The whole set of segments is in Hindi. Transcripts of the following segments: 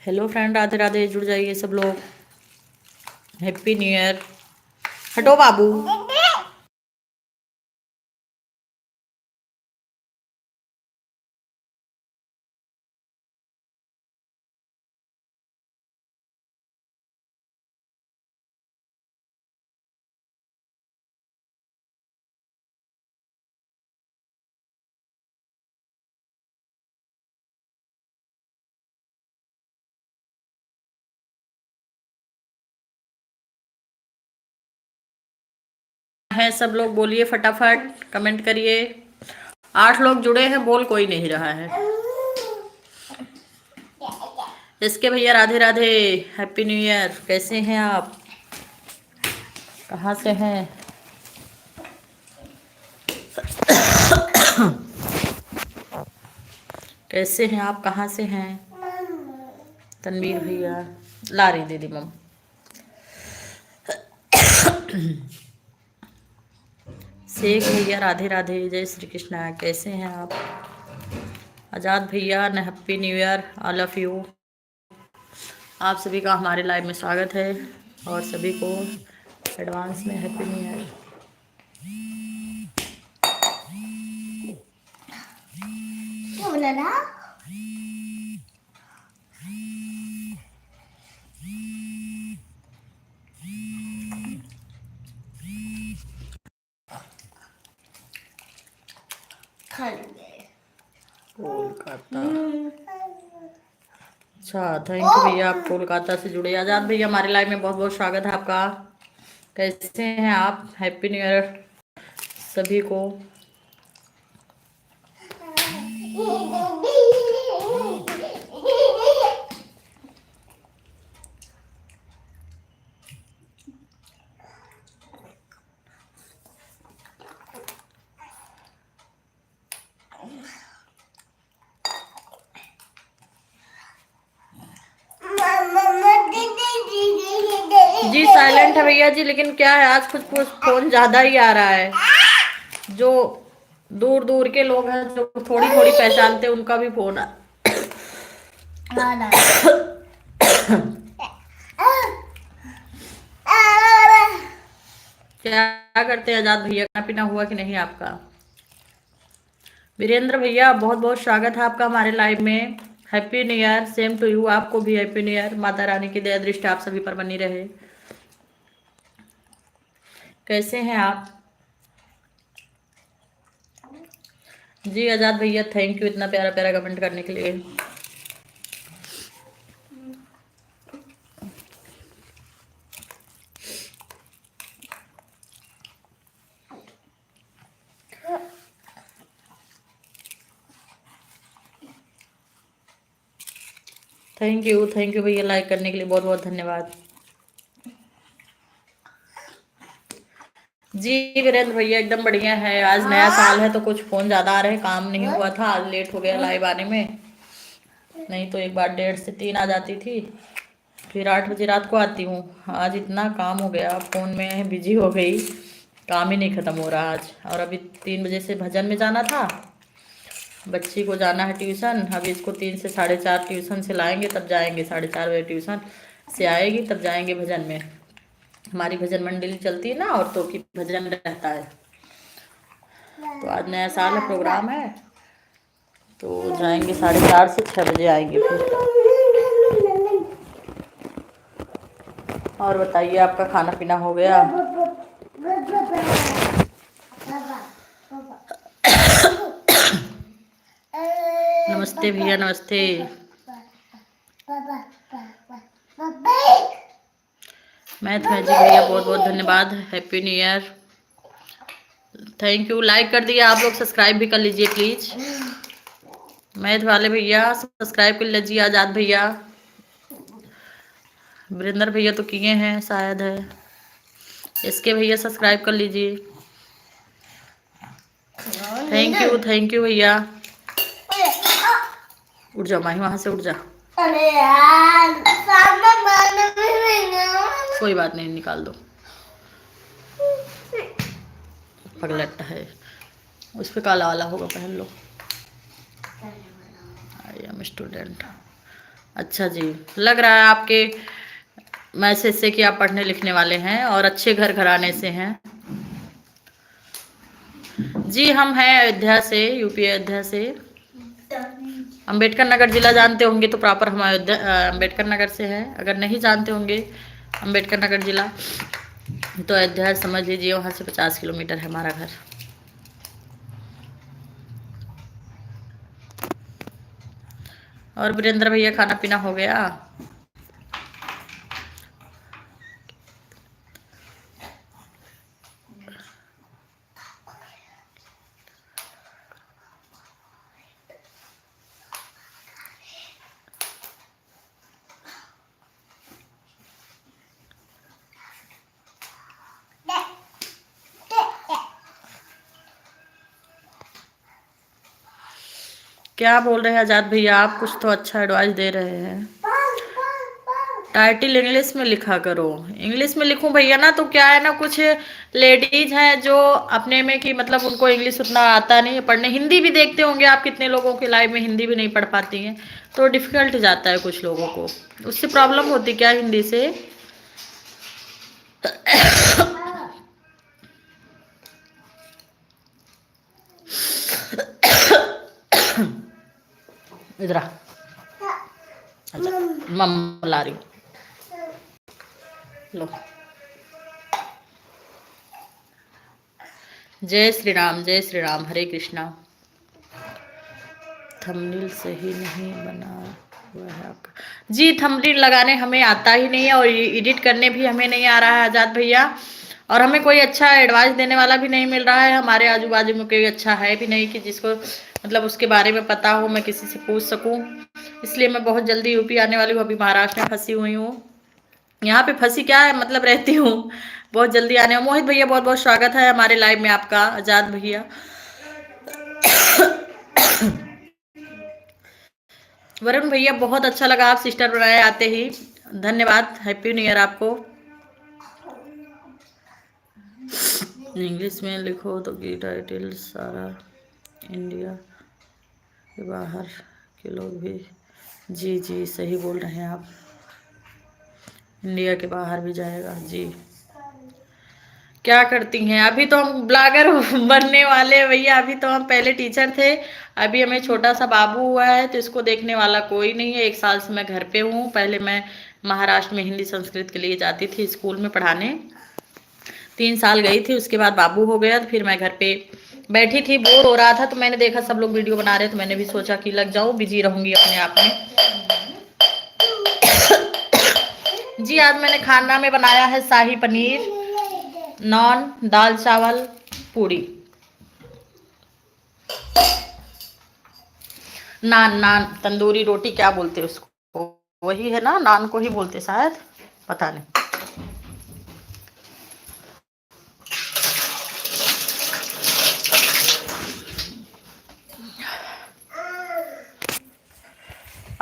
Hello friend, Radhe Radhe. जुड़ जाइए सब लोग। Happy new year. हटो बाबू। है सब लोग, बोलिए फटाफट, कमेंट करिए। 8 लोग जुड़े हैं, बोल कोई नहीं रहा है। इसके भैया Radhe Radhe, happy new year. कैसे हैं आप? कहाँ से हैं? कैसे हैं आप? कहाँ से हैं? तनवीर भैया, ला रही दीदी मम। शेख भैया राधे राधे, जय श्री कृष्णा। कैसे हैं आप? आज़ाद भैया न, happy new year all of you. आप सभी का हमारे लाइव में स्वागत है और सभी को एडवांस में हैप्पी न्यू ईयर। कोलकाता, अच्छा थैंक यू भैया, आप कोलकाता से जुड़े। आज़ाद भैया हमारे लाइव में बहुत बहुत स्वागत है आपका। कैसे हैं आप? हैप्पी न्यू ईयर सभी को। जी साइलेंट है भैया जी, लेकिन क्या है आज कुछ फोन ज्यादा ही आ रहा है। जो दूर दूर के लोग हैं, जो थोड़ी थोड़ी पहचानते हैं, उनका भी फोन आ। क्या करते हैं आजाद भैया? खाना पीना हुआ कि नहीं आपका? वीरेंद्र भैया बहुत बहुत स्वागत है आपका हमारे लाइव में। Happy new year, same to you. आपको भी happy new year. Mata Rani की दया दृष्टि आप सभी पर बनी रहे। कैसे हैं आप? जी आजाद भैया थैंक यू इतना प्यारा प्यारा कमेंट करने के लिए। थैंक यू भैया, लाइक करने के लिए बहुत बहुत धन्यवाद। जी वीरेंद्र भैया एकदम बढ़िया है। आज नया साल है तो कुछ फोन ज्यादा आ रहे हैं, काम नहीं हुआ था, आज लेट हो गया लाइव आने में। नहीं तो एक बार 1:30 से 3 आ जाती थी, फिर 8 बजे रात को आती हूँ। आज इतना काम हो गया, फोन में बिजी हो गई, काम ही नहीं खत्म हो रहा आज। और अभी 3 बजे से भजन में जाना था, बच्ची को जाना है ट्यूशन। अभी इसको 3 से 4:30 ट्यूशन से लाएंगे, तब जाएंगे। 4:30 बजे ट्यूशन से आएगी तब जाएंगे भजन में। हमारी भजन मंडली चलती है ना, औरतों की भजन रहता है। तो आज नया साल है, प्रोग्राम है, तो जाएंगे 4:30 से 6 बजे आएंगे फिर। और बताइए आपका खाना पीना हो गया? नमस्ते भैया, नमस्ते। मैथ मैजिक भैया बहुत बहुत धन्यवाद, happy new year. Thank you, like कर दिया आप लोग, सब्सक्राइब भी कर लीजिए प्लीज। मैथ वाले भैया सब्सक्राइब कर लीजिए। आजाद भैया, वीरेंद्र भैया तो किए हैं शायद है। इसके भैया सब्सक्राइब कर लीजिए। थैंक यू भैया। उठ जा माही, वहां से उठ जा। अरे यार, कोई बात नहीं, निकाल दो। पगलट है, उस पर काला वाला होगा, पहन लो। I am student. अच्छा जी, लग रहा है आपके मैसेज से कि आप पढ़ने लिखने वाले हैं और अच्छे घर घराने से हैं। जी हम हैं अयोध्या से, यूपी अयोध्या से। अंबेडकर नगर जिला जानते होंगे तो प्रॉपर हम अयोध्या अंबेडकर नगर से हैं। अगर नहीं जानते होंगे अंबेडकर नगर जिला तो अयोध्या समझ लीजिए, वहाँ से 50 किलोमीटर है हमारा घर। और वीरेंद्र भैया खाना पीना हो गया? क्या बोल रहे हैं आजाद भैया आप? कुछ तो अच्छा एडवाइस दे रहे हैं। टाइटल इंग्लिश में लिखा करो। इंग्लिश में लिखूं भैया ना तो क्या है ना, कुछ लेडीज हैं जो अपने में कि मतलब उनको इंग्लिश उतना आता नहीं है पढ़ने। हिंदी भी देखते होंगे आप, कितने लोगों के लाइफ में हिंदी भी नहीं पढ़ पाती हैं, तो डिफिकल्ट जाता है कुछ लोगों को। उससे प्रॉब्लम होती क्या हिंदी से? इधर आ। अच्छा मम्मा ला रही लो। जय श्री राम, जय श्री राम, हरे कृष्णा। थंबनेल सही नहीं बना हुआ है आपका। जी थंबनेल लगाने हमें आता ही नहीं है और एडिट करने भी हमें नहीं आ रहा है आजाद भैया। और हमें कोई अच्छा एडवाइस देने वाला भी नहीं मिल रहा है। हमारे आजू बाजू में कोई अच्छा है भी नहीं कि जिसको मतलब उसके बारे में पता हो, मैं किसी से पूछ सकूं। इसलिए मैं बहुत जल्दी यूपी आने वाली हूँ। अभी महाराष्ट्र में फंसी हुई हूँ। यहाँ पे फंसी क्या है मतलब रहती हूँ, बहुत जल्दी आने। मोहित भैया बहुत बहुत स्वागत है हमारे लाइव में आपका। आजाद भैया वरुण भैया बहुत अच्छा लगा आप सिस्टर बनाए आते ही, धन्यवाद। हैप्पी न्यू ईयर आपको। इंग्लिश में लिखो तो की टाइटल सारा इंडिया के बाहर के लोग भी। जी जी सही बोल रहे हैं आप, इंडिया के बाहर भी जाएगा जी। क्या करती हैं? अभी तो हम ब्लॉगर बनने वाले हैं भैया। अभी तो हम पहले टीचर थे, अभी हमें छोटा सा बाबू हुआ है तो इसको देखने वाला कोई नहीं है। 1 साल से मैं घर पे हूँ। पहले मैं महाराष्ट्र में हिंदी संस्कृत के लिए जाती थी स्कूल में पढ़ाने, 3 साल गई थी। उसके बाद बाबू हो गया तो फिर मैं घर पे बैठी थी, बोर हो रहा था तो मैंने देखा सब लोग वीडियो बना रहे तो मैंने भी सोचा कि लग जाऊँ, बिजी रहूंगी अपने आप में। जी आज मैंने खाना में बनाया है शाही पनीर, नान, दाल चावल, पूड़ी। नान नान तंदूरी रोटी क्या बोलते हैं उसको, वही है ना, नान को ही बोलते शायद, पता नहीं।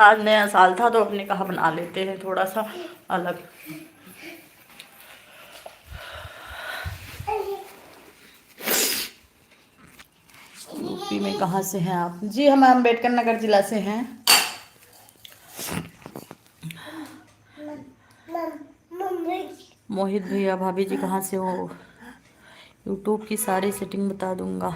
आज नया साल था तो अपने कहा बना लेते हैं थोड़ा सा अलग। यूपी में कहाँ से हैं आप? जी हम अम्बेडकर नगर जिला से हैं। मोहित भैया भाभी जी कहाँ से हो? यूट्यूब की सारी सेटिंग बता दूंगा।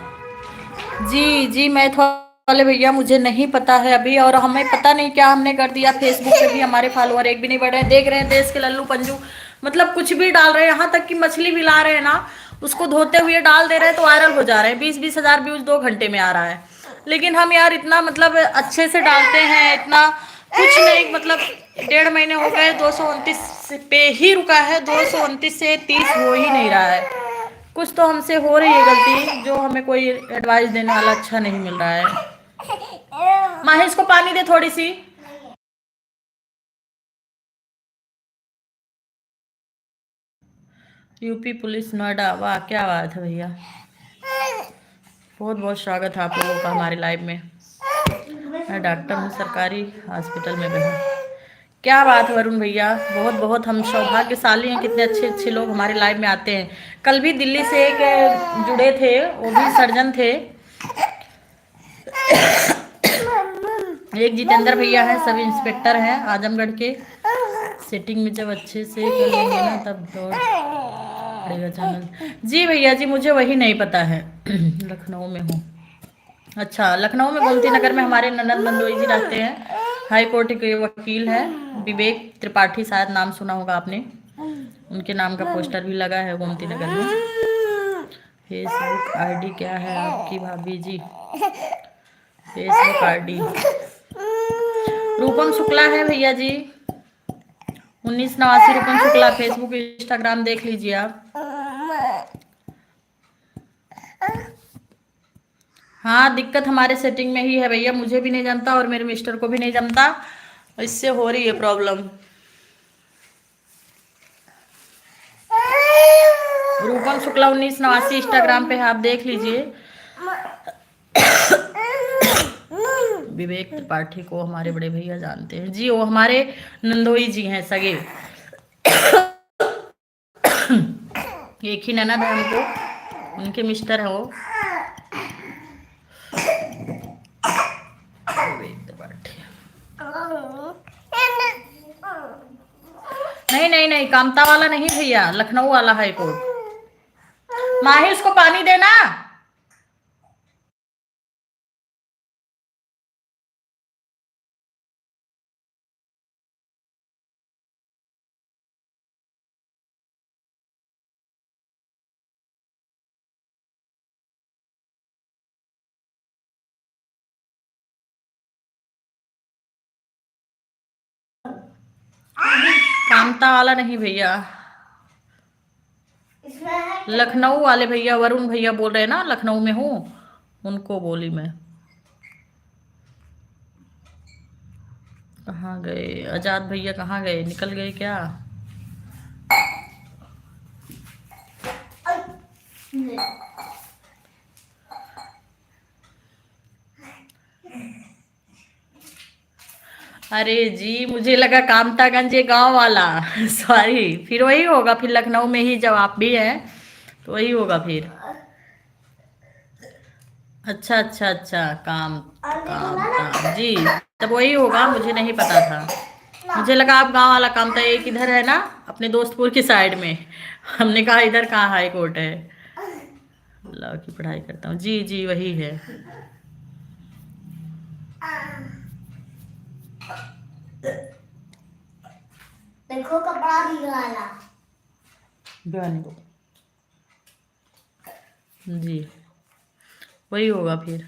जी जी मैथ वाले भैया मुझे नहीं पता है अभी, और हमें पता नहीं क्या हमने कर दिया। फेसबुक पे भी हमारे फॉलोअर एक भी नहीं बढ़ रहे हैं। देख रहे हैं देश के लल्लू पंजू मतलब कुछ भी डाल रहे हैं, यहाँ तक कि मछली भी ला रहे हैं ना, उसको धोते हुए डाल दे रहे हैं तो वायरल हो जा रहे हैं। 20-20 हजार व्यूज 2 घंटे में आ रहा है। लेकिन हम यार इतना मतलब अच्छे से डालते हैं, इतना कुछ नहीं मतलब 1.5 महीने हो गए, 229 पे ही रुका है। 229 से 30 हो ही नहीं रहा है। कुछ तो हमसे हो रही है गलती, जो हमें कोई एडवाइस देने वाला अच्छा नहीं मिल रहा है। माहिश को पानी दे थोड़ी सी। यूपी पुलिस नोएडा, वाह क्या बात है भैया, बहुत बहुत स्वागत है आप लोगों का हमारे लाइव में। मैं डॉक्टर हूँ, सरकारी हॉस्पिटल में भी हूँ। क्या बात है वरुण भैया, बहुत बहुत हम सौभाग्यशाली हैं, कितने अच्छे अच्छे लोग हमारे लाइव में आते हैं। कल भी दिल्ली से एक जुड़े थे, वो भी सर्जन थे। एक जितेंद्र भैया हैं, सब इंस्पेक्टर हैं आजमगढ़ के। सेटिंग में जब अच्छे से कर लेंगे ना तब दौड़ पड़ेगा चैनल। जी भैया जी, मुझे वही नहीं पता है। लखनऊ में हूँ। अच्छा, लखनऊ में गोमती नगर में हमारे ननद नंदोई जी रहते हैं। हाई कोर्ट के वकील हैं, विवेक त्रिपाठी, शायद नाम सुना होगा आपने। उनके नाम का पोस्टर भी लगा है गोमती नगर में। फेसबुक आईडी क्या है आपकी भाभी जी? फेसबुक आईडी रूपम शुक्ला है भैया जी, 1989 रूपम शुक्ला। फेसबुक इंस्टाग्राम देख लीजिए आप। हाँ, दिक्कत हमारे सेटिंग में ही है भैया, मुझे भी नहीं जमता और मेरे मिस्टर को भी नहीं जमता, इससे हो रही है प्रॉब्लम। रूपम शुक्ला 1989 इंस्टाग्राम पे है, आप देख लीजिए। विवेक त्रिपाठी को हमारे बड़े भैया जानते हैं जी, वो हमारे नंदोई जी हैं सगे। एक ही ननद है हमको, उनके मिस्टर है वो। विवेक त्रिपाठी। नहीं नहीं नहीं, कामता वाला नहीं भैया, लखनऊ वाला हाई कोर्ट। माही उसको पानी देना। कामता वाला नहीं भैया, लखनऊ वाले भैया, वरुण भैया बोल रहे हैं ना, लखनऊ में हूँ, उनको बोली मैं। कहाँ गए आजाद भैया, कहाँ गए, निकल गए क्या? अरे जी, मुझे लगा कामतागंज ये गांव वाला। सॉरी, फिर वही होगा, फिर लखनऊ में ही जब आप भी हैं तो वही होगा फिर। अच्छा अच्छा अच्छा, कामता जी, तब वही होगा, मुझे नहीं पता था। मुझे लगा आप गांव वाला कामता एक इधर है ना, अपने दोस्तपुर की साइड में। हमने कहा इधर कहाँ हाई कोर्ट है। लॉ की पढ़ाई करता हूँ जी जी, वही है। देखो कपड़ा निकाला जी, वही होगा फिर,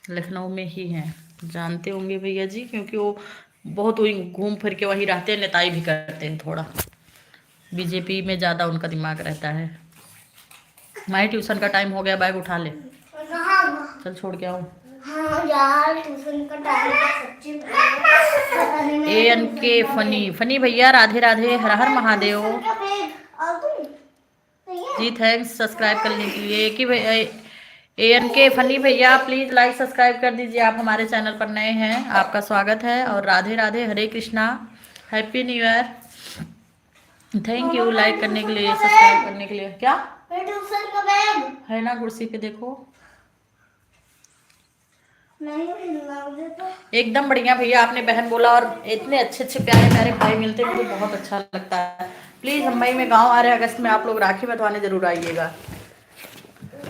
लखनऊ में ही हैं, जानते होंगे भैया जी, क्योंकि वो बहुत वही घूम फिर के वही रहते हैं, नेताई भी करते हैं थोड़ा, बीजेपी में ज़्यादा उनका दिमाग रहता है। माही ट्यूशन का टाइम हो गया, बैग उठा ले, चल छोड़ के आओ। हाँ यार, ट्यूशन का टाइम सच्ची ANK फनी, फनी भैया राधे राधे, हर हर महादेव जी, थैंक्स सब्सक्राइब करने के लिए। कि ANK फनी भैया प्लीज लाइक सब्सक्राइब कर दीजिए, आप हमारे चैनल पर नए हैं, आपका स्वागत है। और Radhe Radhe, Hare Krishna, happy new year, thank you like करने के लिए, सब्सक्राइब करने के लिए। क्या ट्यूशन का बैग है ना कुर्सी पे, देखो तो। एकदम बढ़िया भैया, आपने बहन बोला और इतने अच्छे अच्छे प्यारे प्यारे भाई मिलते हैं, मुझे बहुत अच्छा लगता है। प्लीज़, हम मई में गांव आ रहे हैं, अगस्त में आप लोग राखी में तो आने जरूर आइएगा।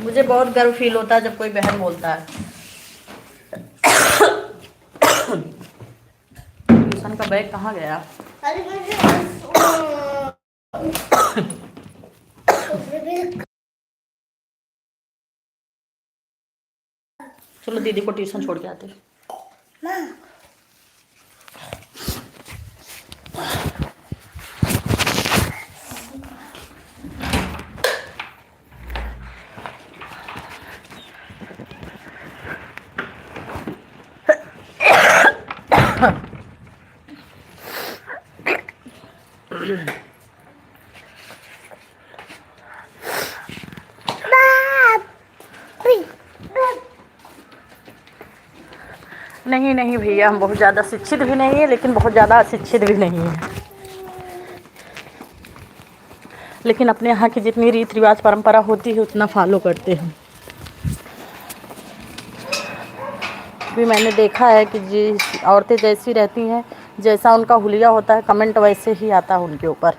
मुझे बहुत गर्व फील होता है जब कोई बहन बोलता है। ट्यूशन का बैग कहाँ गया? चलो दीदी को ट्यूशन छोड़ के आते। नहीं नहीं भैया, हम बहुत ज़्यादा शिक्षित भी नहीं है, लेकिन बहुत ज़्यादा अशिक्षित भी नहीं है, लेकिन अपने यहाँ की जितनी रीति रिवाज परंपरा होती है उतना फॉलो करते हैं। भी मैंने देखा है कि जी औरतें जैसी रहती हैं, जैसा उनका हुलिया होता है, कमेंट वैसे ही आता है उनके ऊपर।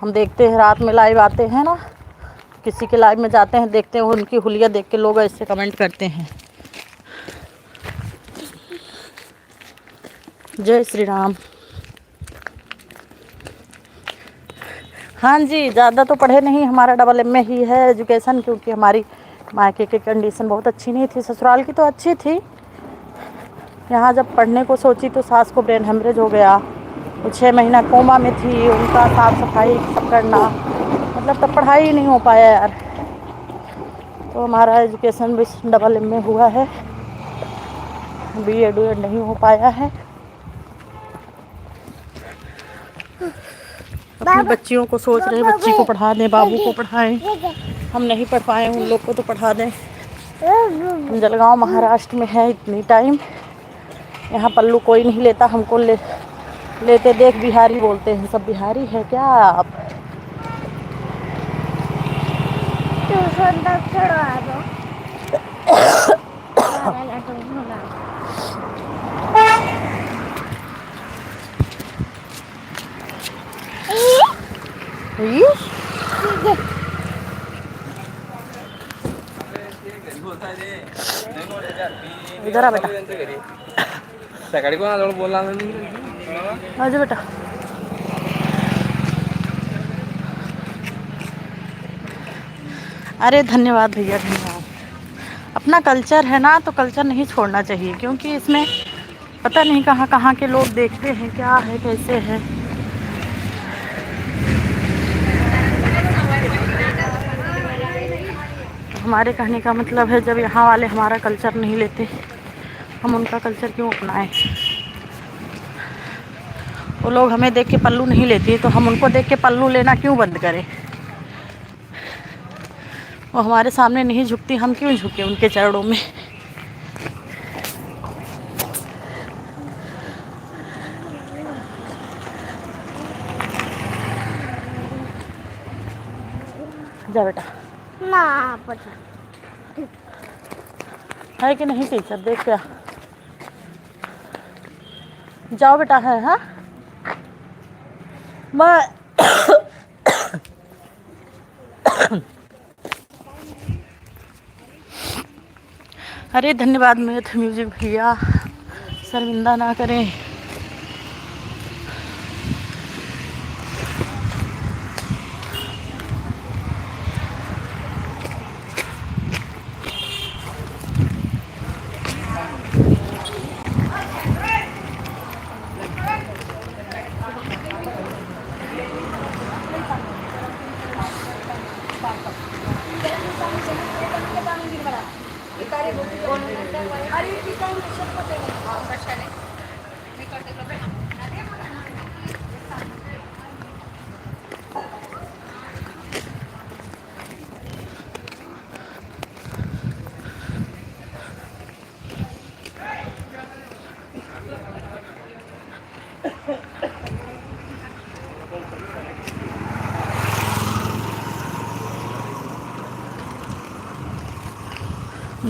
हम देखते हैं रात में लाइव आते हैं ना, किसी के लाइव में जाते हैं, देखते हैं उनकी हुलिया देख के लोग ऐसे कमेंट करते हैं। जय श्री राम। हाँ जी, ज़्यादा तो पढ़े नहीं, हमारा डबल एम ही है एजुकेशन, क्योंकि हमारी मायके की कंडीशन बहुत अच्छी नहीं थी। ससुराल की तो अच्छी थी, यहाँ जब पढ़ने को सोची तो सास को ब्रेन हेमरेज हो गया, वो 6 महीना कोमा में थी, उनका साफ सफाई सब करना, मतलब तब पढ़ाई ही नहीं हो पाया यार। तो हमारा एजुकेशन भी डबल एम हुआ है, BEd नहीं हो पाया है। अपनी बच्चियों को सोच रहे बच्ची को पढ़ा दें, बाबू को पढ़ाएं, हम नहीं पढ़ पाए, उन लोग को तो पढ़ा दें। हम जलगांव महाराष्ट्र में है इतनी टाइम, यहाँ पल्लू कोई नहीं लेता, हमको लेते देख बिहारी बोलते हैं, सब बिहारी है क्या आप? ट्यूशन तक छुड़वा दो। इधर आ बेटा, सकाळी कोणाजवळ बोलला आजा बेटा। अरे धन्यवाद भैया, धन्यवाद। अपना कल्चर है ना, तो कल्चर नहीं छोड़ना चाहिए, क्योंकि इसमें पता नहीं कहाँ कहाँ के लोग देखते हैं, क्या है कैसे है। हमारे कहने का मतलब है, जब यहाँ वाले हमारा कल्चर नहीं लेते, हम उनका कल्चर क्यों अपनाएं? वो लोग हमें देख के पल्लू नहीं लेती, तो हम उनको देख के पल्लू लेना क्यों बंद करें? वो हमारे सामने नहीं झुकती, हम क्यों झुके उनके चरणों में? जा बेटा। ना पता है कि नहीं टीचर, देख क्या। जाओ बेटा, है हाँ मैं अरे धन्यवाद मैथ म्यूजिक भैया, शर्मिंदा ना करें।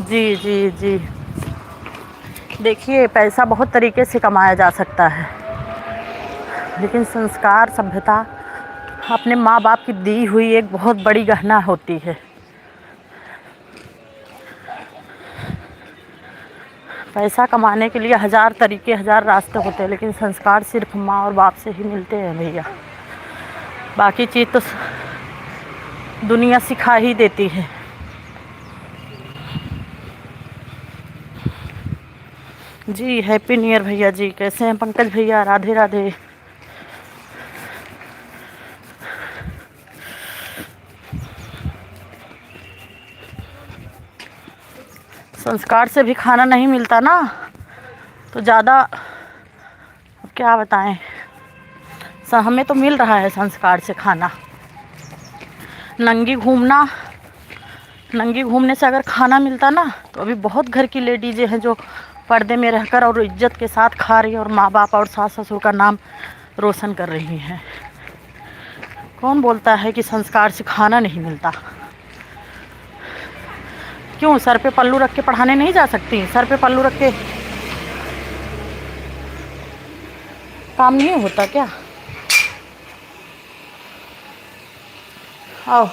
जी जी जी, देखिए पैसा बहुत तरीके से कमाया जा सकता है, लेकिन संस्कार सभ्यता अपने माँ बाप की दी हुई एक बहुत बड़ी गहना होती है। पैसा कमाने के लिए 1000 तरीके 1000 रास्ते होते हैं, लेकिन संस्कार सिर्फ माँ और बाप से ही मिलते हैं भैया। बाकी चीज़ तो दुनिया सिखा ही देती है। जी हैप्पी न्यू ईयर भैया जी, कैसे हैं पंकज भैया? राधे राधे। संस्कार से भी खाना नहीं मिलता ना, तो ज़्यादा अब क्या बताएं। हमें तो मिल रहा है संस्कार से खाना। नंगी घूमने से अगर खाना मिलता ना, तो अभी बहुत घर की लेडीज़ें हैं जो पर्दे में रहकर और इज्जत के साथ खा रही और माँ बाप और सास ससुर का नाम रोशन कर रही हैं। कौन बोलता है कि संस्कार से खाना नहीं मिलता? क्यों सर पे पल्लू रख के पढ़ाने नहीं जा सकती? सर पे पल्लू रख के काम नहीं होता क्या? आओ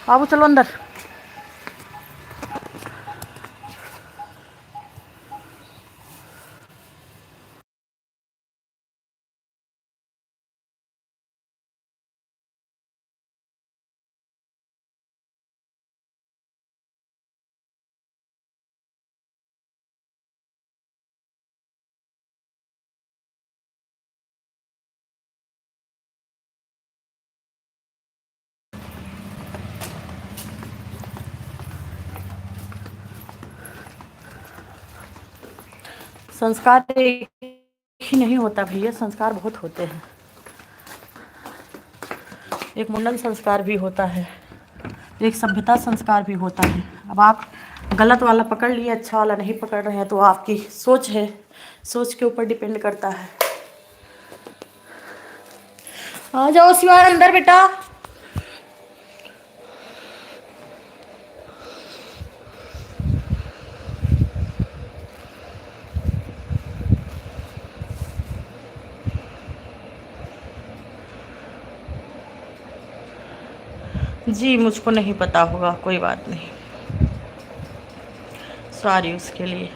बाबू चलो अंदर। संस्कार एक ही नहीं होता भैया, संस्कार बहुत होते हैं। एक मुंडन संस्कार भी होता है, एक सभ्यता संस्कार भी होता है। अब आप गलत वाला पकड़ लिए, अच्छा वाला नहीं पकड़ रहे हैं, तो आपकी सोच है, सोच के ऊपर डिपेंड करता है। आ जाओ शिवाय अंदर बेटा। जी मुझको नहीं पता होगा, कोई बात नहीं, सॉरी उसके लिए।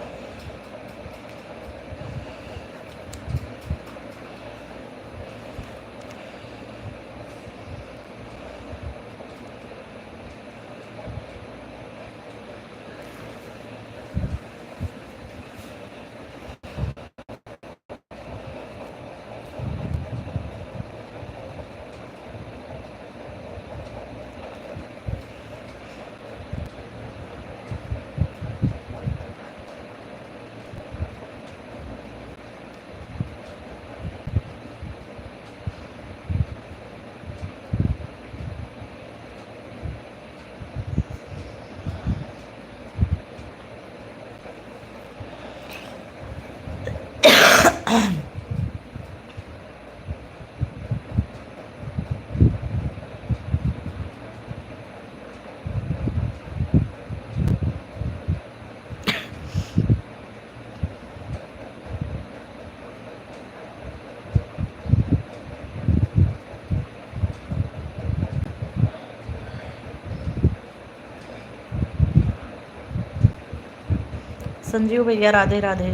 संजीव भैया राधे राधे।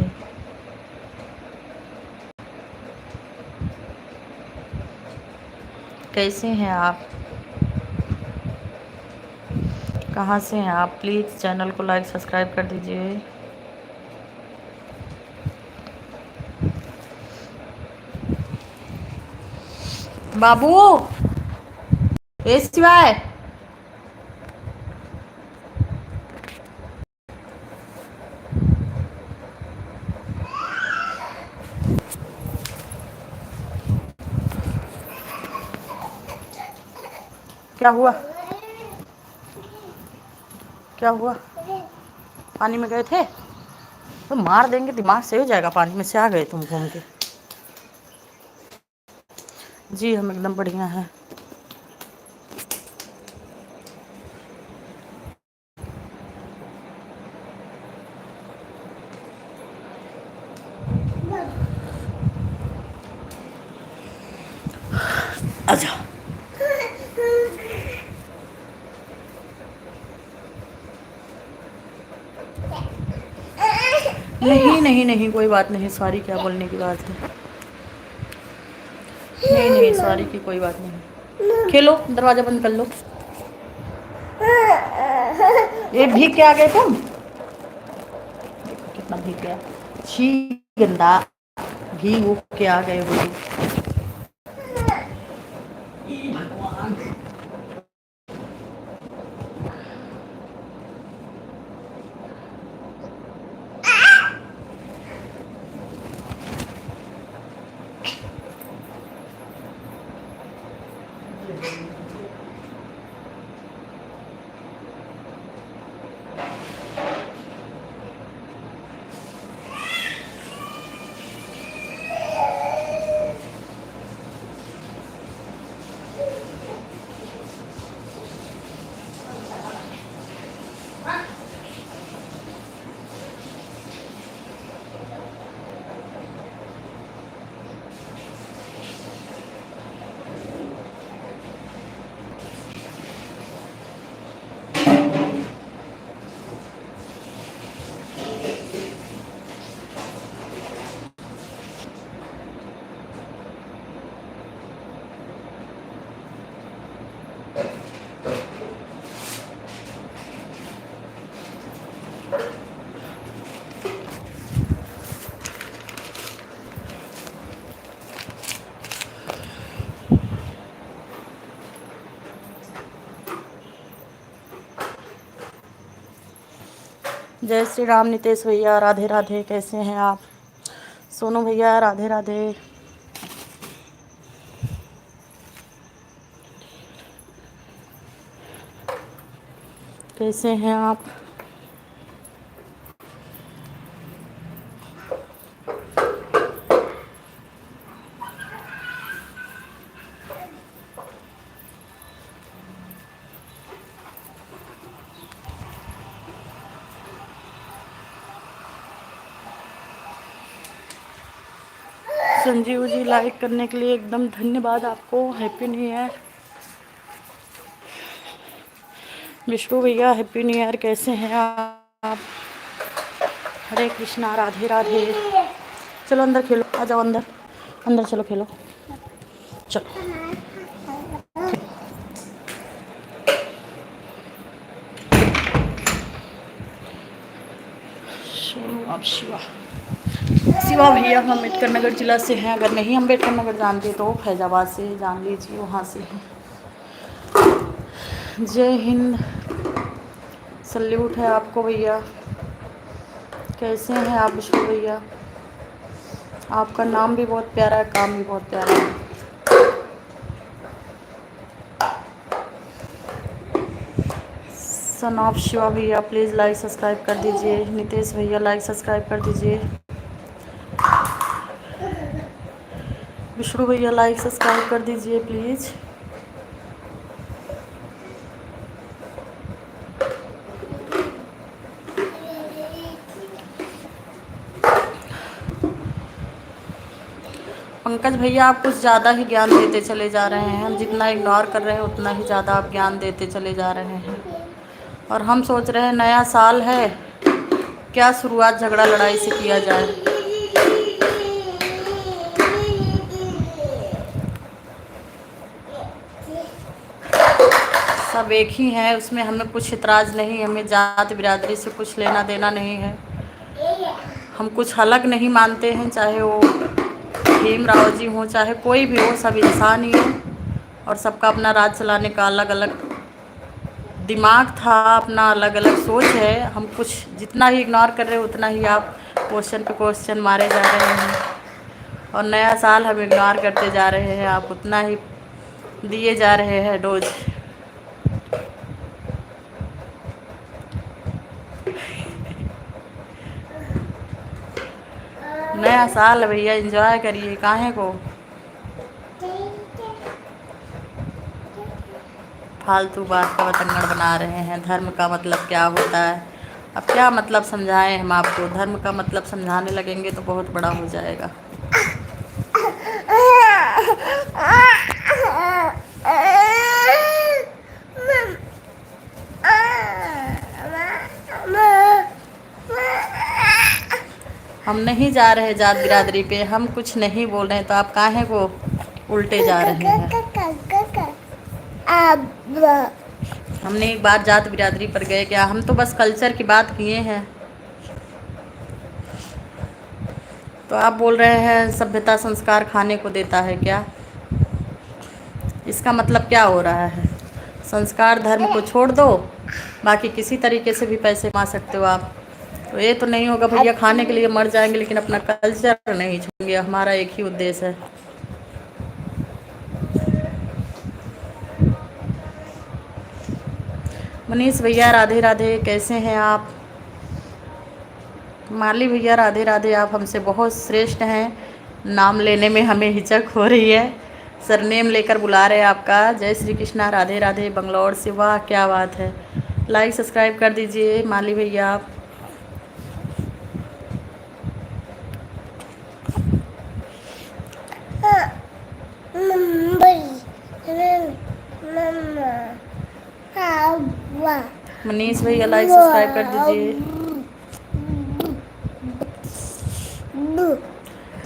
कैसे हैं आप? कहाँ से हैं आप? प्लीज़ चैनल को लाइक सब्सक्राइब कर दीजिए। बाबू ए शिवाय, क्या हुआ? क्या हुआ? पानी में गए थे तो मार देंगे, दिमाग सही हो जाएगा। पानी में से आ गए तुम घूम के। जी हम एकदम बढ़िया हैं। आजा। नहीं नहीं नहीं कोई बात नहीं, सॉरी क्या बोलने की बात है। नहीं नहीं सॉरी की कोई बात नहीं। खेलो, दरवाजा बंद कर लो। ये भीग के आ गए तुम? कितना भीग गया, छी गंदा, भीग उग के आ गए हो। भगवान जय श्री राम नितेश भैया, राधे राधे, कैसे हैं आप? सोनू भैया राधे राधे। कैसे हैं आप? संजीव जी लाइक करने के लिए एकदम धन्यवाद आपको। Happy new year. विष्णु भैया हैप्पी न्यू ईयर, कैसे हैं आप? हरे कृष्णा, राधे राधे। चलो अंदर खेलो, आ जाओ अंदर, अंदर चलो खेलो, चलो। आप शिवा शिवा भैया हम अम्बेडकर नगर जिला से हैं। अगर नहीं अम्बेडकर नगर जानते तो फैजाबाद से जान लीजिए, वहाँ से हैं। जय हिंद, सल्यूट है आपको भैया। कैसे हैं आप विष्णु भैया? आपका नाम भी बहुत प्यारा है, काम भी बहुत प्यारा है। सन ऑफ शिवा भैया प्लीज़ लाइक सब्सक्राइब कर दीजिए। नितेश भैया लाइक सब्सक्राइब कर दीजिए। विष्णु भैया लाइक सब्सक्राइब कर दीजिए प्लीज़। पंकज भैया आप कुछ ज़्यादा ही ज्ञान देते चले जा रहे हैं। हम जितना इग्नोर कर रहे हैं उतना ही ज़्यादा आप ज्ञान देते चले जा रहे हैं। और हम सोच रहे हैं नया साल है, क्या शुरुआत झगड़ा लड़ाई से किया जाए। सब एक ही हैं, उसमें हमें कुछ इतराज़ नहीं। हमें जात बिरादरी से कुछ लेना देना नहीं है। हम कुछ अलग नहीं मानते हैं, चाहे वो भीमराव जी हों चाहे कोई भी हो, सब इंसान ही है। और सबका अपना राज चलाने का अलग अलग दिमाग था, अपना अलग अलग सोच है। हम कुछ जितना ही इग्नोर कर रहे हैं उतना ही आप क्वेश्चन पे क्वेश्चन मारे जा रहे हैं। और नया साल हम इग्नोर करते जा रहे हैं, आप उतना ही दिए जा रहे हैं डोज। नया साल भैया एंजॉय करिए, काहे को फालतू बात का बतंगड़ बना रहे हैं। धर्म का मतलब क्या होता है? अब क्या मतलब समझाएं हम आपको? धर्म का मतलब समझाने लगेंगे तो बहुत बड़ा हो जाएगा। हम नहीं जा रहे जात बिरादरी पे, हम कुछ नहीं बोल रहे हैं, तो आप काहे को उल्टे जा रहे हैं? हमने एक बार जात बिरादरी पर गए क्या? हम तो बस कल्चर की बात किए हैं। तो आप बोल रहे हैं सभ्यता संस्कार खाने को देता है क्या? इसका मतलब क्या हो रहा है? संस्कार धर्म को छोड़ दो, बाकी किसी तरीके से भी पैसे कमा सकते हो आप। तो ये तो नहीं होगा भैया, खाने के लिए मर जाएंगे लेकिन अपना कल्चर नहीं छोड़ेंगे। हमारा एक ही उद्देश्य है। मनीष भैया राधे राधे, कैसे हैं आप? माली भैया राधे राधे, आप हमसे बहुत श्रेष्ठ हैं। नाम लेने में हमें हिचक हो रही है, सरनेम लेकर बुला रहे हैं आपका। जय श्री कृष्णा, राधे राधे बंगलौर से। वाह क्या बात है, लाइक सब्सक्राइब कर दीजिए माली भैया आप। मनीष भैया लाइक सब्सक्राइब कर दीजिए।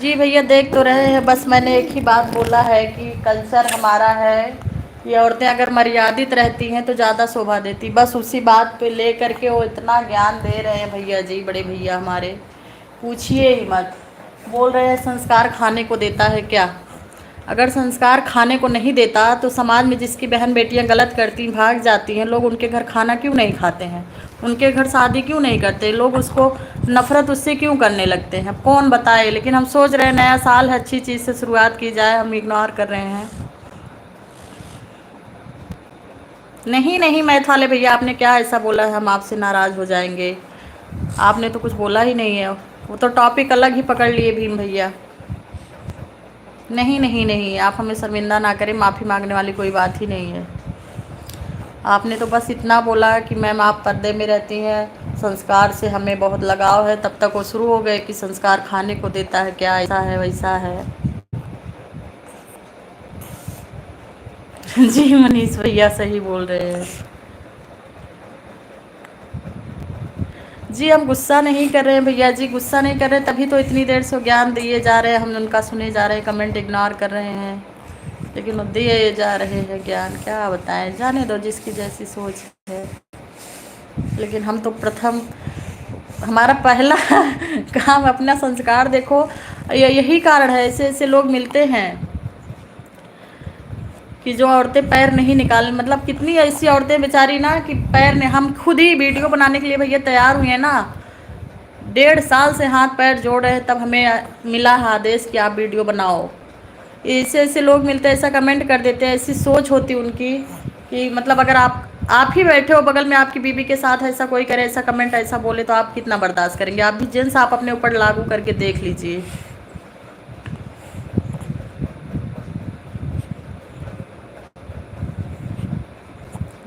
जी भैया देख तो रहे हैं, बस मैंने एक ही बात बोला है कि कल्चर हमारा है। ये औरतें अगर मर्यादित रहती हैं तो ज़्यादा शोभा देती। बस उसी बात पे ले करके वो इतना ज्ञान दे रहे हैं भैया जी, बड़े भैया हमारे, पूछिए ही मत। बोल रहे हैं संस्कार खाने को देता है क्या? अगर संस्कार खाने को नहीं देता तो समाज में जिसकी बहन बेटियां गलत करती भाग जाती हैं, लोग उनके घर खाना क्यों नहीं खाते हैं, उनके घर शादी क्यों नहीं करते, लोग उसको नफ़रत उससे क्यों करने लगते हैं, कौन बताए। लेकिन हम सोच रहे हैं नया साल है, अच्छी चीज़ से शुरुआत की जाए, हम इग्नोर कर रहे हैं। नहीं नहीं मैथ वाले भैया, आपने क्या ऐसा बोला है हम आपसे नाराज़ हो जाएंगे? आपने तो कुछ बोला ही नहीं है, वो तो टॉपिक अलग ही पकड़ लिए भीम भैया। नहीं नहीं नहीं, आप हमें शर्मिंदा ना करें, माफ़ी मांगने वाली कोई बात ही नहीं है। आपने तो बस इतना बोला कि मैम आप पर्दे में रहती हैं, संस्कार से हमें बहुत लगाव है, तब तक वो शुरू हो गए कि संस्कार खाने को देता है क्या, ऐसा है वैसा है। जी मनीष भैया सही बोल रहे हैं। जी हम गुस्सा नहीं कर रहे हैं भैया जी, गुस्सा नहीं कर रहे, तभी तो इतनी देर से ज्ञान दिए जा रहे हैं, हम उनका सुने जा रहे हैं, कमेंट इग्नोर कर रहे हैं, लेकिन वो दिए जा रहे हैं ज्ञान। क्या बताएं, जाने दो जिसकी जैसी सोच है। लेकिन हम तो प्रथम, हमारा पहला काम अपना संस्कार देखो, यही कारण है ऐसे ऐसे लोग मिलते हैं कि जो औरतें पैर नहीं निकाल, मतलब कितनी ऐसी औरतें बेचारी ना कि पैर ने, हम खुद ही वीडियो बनाने के लिए भैया तैयार हुए ना, 1.5 साल से हाथ पैर जोड़ रहे हैं, तब हमें मिला है आदेश कि आप वीडियो बनाओ। ऐसे ऐसे लोग मिलते हैं, ऐसा कमेंट कर देते हैं, ऐसी सोच होती उनकी कि मतलब अगर आप ही बैठे हो बगल में, आपकी बीबी के साथ ऐसा कोई करे, ऐसा कमेंट ऐसा बोले, तो आप कितना बर्दाश्त करेंगे? आप भी जेंट्स, आप अपने ऊपर लागू करके देख लीजिए।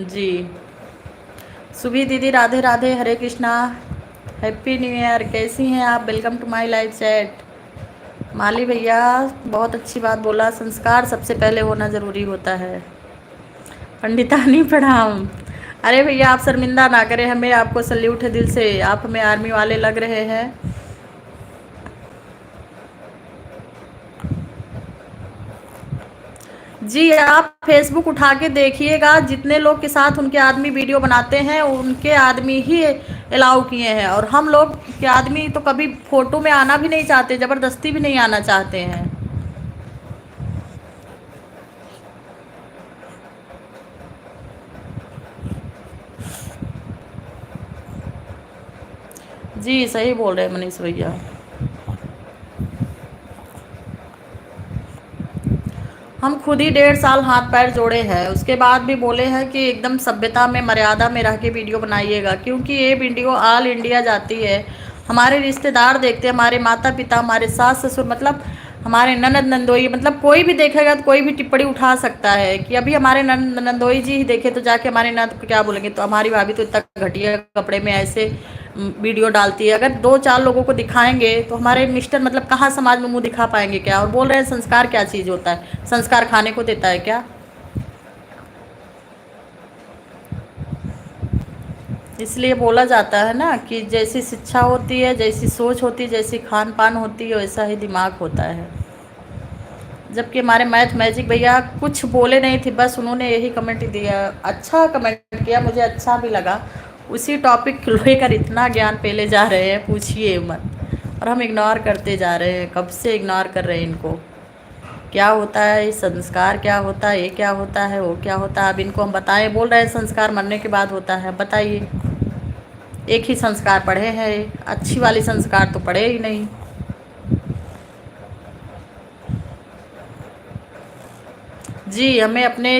जी सुभी दीदी, Radhe Radhe, Hare Krishna, happy new year, कैसी हैं आप? Welcome to my live chat. माली भैया बहुत अच्छी बात बोला, संस्कार सबसे पहले होना ज़रूरी होता है। पंडितानी प्रणाम। अरे भैया आप शर्मिंदा ना करें हमें, आपको सल्यूट है दिल से, आप हमें आर्मी वाले लग रहे हैं। जी आप फेसबुक उठा के देखिएगा, जितने लोग के साथ उनके आदमी वीडियो बनाते हैं उनके आदमी ही अलाउ किए हैं, और हम लोग के आदमी तो कभी फोटो में आना भी नहीं चाहते, ज़बरदस्ती भी नहीं आना चाहते हैं। जी सही बोल रहे हैं मनीष भैया। हम खुद ही 1.5 साल हाथ पैर जोड़े हैं, उसके बाद भी बोले हैं कि एकदम सभ्यता में मर्यादा में रह के वीडियो बनाइएगा, क्योंकि ये वीडियो ऑल इंडिया जाती है, हमारे रिश्तेदार देखते हैं, हमारे माता पिता, हमारे सास ससुर, मतलब हमारे ननद नंदोई, मतलब कोई भी देखेगा तो कोई भी टिप्पणी उठा सकता है कि अभी हमारे नंदोई जी ही देखे तो जाके हमारे ननद को क्या बोलेंगे, तो हमारी भाभी तो इतना घटिया कपड़े में ऐसे वीडियो डालती है, अगर 2-4 लोगों को दिखाएंगे तो हमारे मिस्टर मतलब कहाँ समाज में मुंह दिखा पाएंगे क्या? और बोल रहे हैं संस्कार क्या चीज़ होता है, संस्कार खाने को देता है क्या? इसलिए बोला जाता है ना कि जैसी शिक्षा होती है, जैसी सोच होती है, जैसी खान पान होती है, वैसा ही दिमाग होता है। जबकि हमारे मैथ मैजिक भैया कुछ बोले नहीं थे, बस उन्होंने यही कमेंट दिया, अच्छा कमेंट किया, मुझे अच्छा भी लगा। उसी टॉपिक को लेकर इतना ज्ञान पेले जा रहे हैं, पूछिए मत, और हम इग्नोर करते जा रहे हैं, कब से इग्नोर कर रहे हैं इनको। क्या होता है संस्कार, क्या होता है, ये क्या होता है, वो क्या होता है, अब इनको हम बताएं? बोल रहे हैं संस्कार मरने के बाद होता है, बताइए। एक ही संस्कार पढ़े हैं, अच्छी वाली संस्कार तो पढ़े ही नहीं। जी हमें अपने,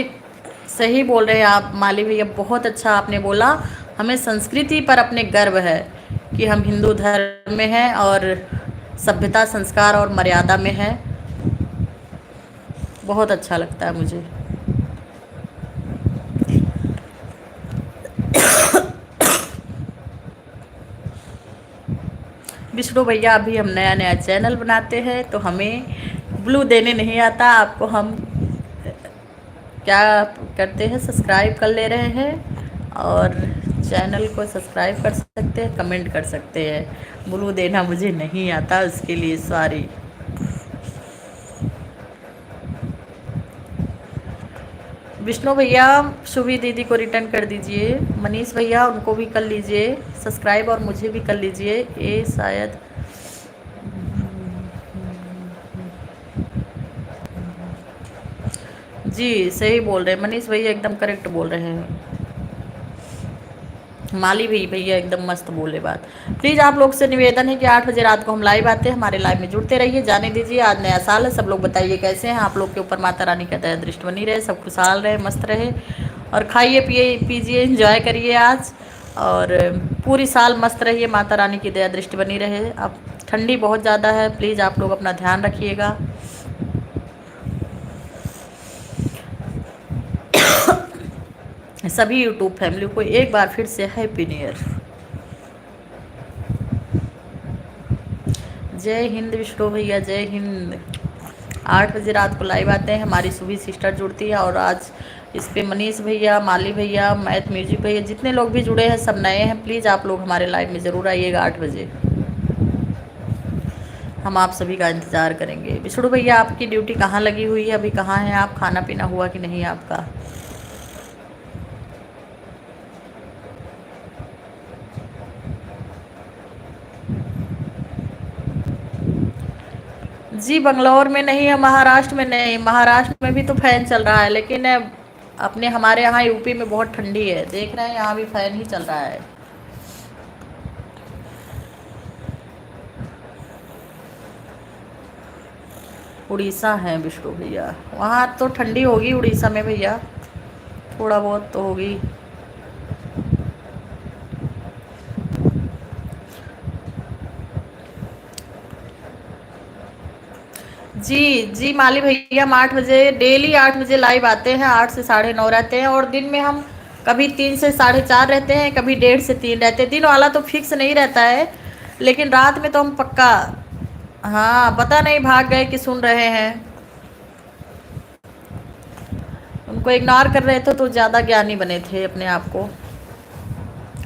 सही बोल रहे हैं आप माली भैया, बहुत अच्छा आपने बोला, हमें संस्कृति पर अपने गर्व है कि हम हिंदू धर्म में हैं और सभ्यता, संस्कार और मर्यादा में हैं। बहुत अच्छा लगता है मुझे। विष्णु भैया अभी हम नया नया चैनल बनाते हैं तो हमें ब्लू देने नहीं आता, आपको हम क्या करते हैं, सब्सक्राइब कर ले रहे हैं, और चैनल को सब्सक्राइब कर सकते हैं, कमेंट कर सकते हैं। ब्लू देना मुझे नहीं आता, उसके लिए सॉरी। विष्णु भैया शुभी दीदी को रिटर्न कर दीजिए, मनीष भैया उनको भी कर लीजिए सब्सक्राइब, और मुझे भी कर लीजिए। ये शायद जी सही बोल रहे हैं मनीष भैया, एकदम करेक्ट बोल रहे हैं। माली भी भैया एकदम मस्त बोले बात। प्लीज़ आप लोग से निवेदन है कि 8 बजे रात को हम लाइव आते हैं, हमारे लाइव में जुड़ते रहिए। जाने दीजिए, आज नया साल है, सब लोग बताइए कैसे हैं। आप लोग के ऊपर माता रानी का दया दृष्टि बनी रहे, सब खुशहाल रहे, मस्त रहे, और खाइए पिए पीजिए, इंजॉय करिए आज, और पूरी साल मस्त रहिए, माता रानी की दया दृष्टि बनी रहे। अब ठंडी बहुत ज़्यादा है, प्लीज़ आप लोग अपना ध्यान रखिएगा। सभी यूट्यूब फैमिली को एक बार फिर से हैप्पी न्यू ईयर। जय हिंद विष्णु भैया, जय हिंद। 8 बजे रात को लाइव आते हैं, हमारी सुबह सिस्टर जुड़ती है, और आज इस पे मनीष भैया, माली भैया, मैथ म्यूजिक भैया, जितने लोग भी जुड़े हैं सब नए हैं। प्लीज़ आप लोग हमारे लाइव में ज़रूर आइएगा 8 बजे, हम आप सभी का इंतज़ार करेंगे। विष्णु भैया आपकी ड्यूटी कहाँ लगी हुई है, अभी कहाँ हैं आप, खाना पीना हुआ कि नहीं आपका? जी बंगलौर में नहीं है, महाराष्ट्र में नहीं, महाराष्ट्र में भी तो फैन चल रहा है, लेकिन अपने हमारे यहाँ यूपी में बहुत ठंडी है, देख रहे हैं यहाँ भी फैन ही चल रहा है। उड़ीसा है विष्णु भैया, वहाँ तो ठंडी होगी उड़ीसा में भैया, थोड़ा बहुत तो होगी। जी जी माली भैया, हम 8 बजे डेली 8 बजे लाइव आते हैं, 8 से 9:30 रहते हैं, और दिन में हम कभी 3 से 4:30 रहते हैं, कभी 1:30 से 3 रहते हैं। दिन वाला तो फिक्स नहीं रहता है, लेकिन रात में तो हम पक्का। हाँ पता नहीं भाग गए कि सुन रहे हैं, उनको इग्नोर कर रहे थे तो ज़्यादा ज्ञानी बने थे अपने आप को,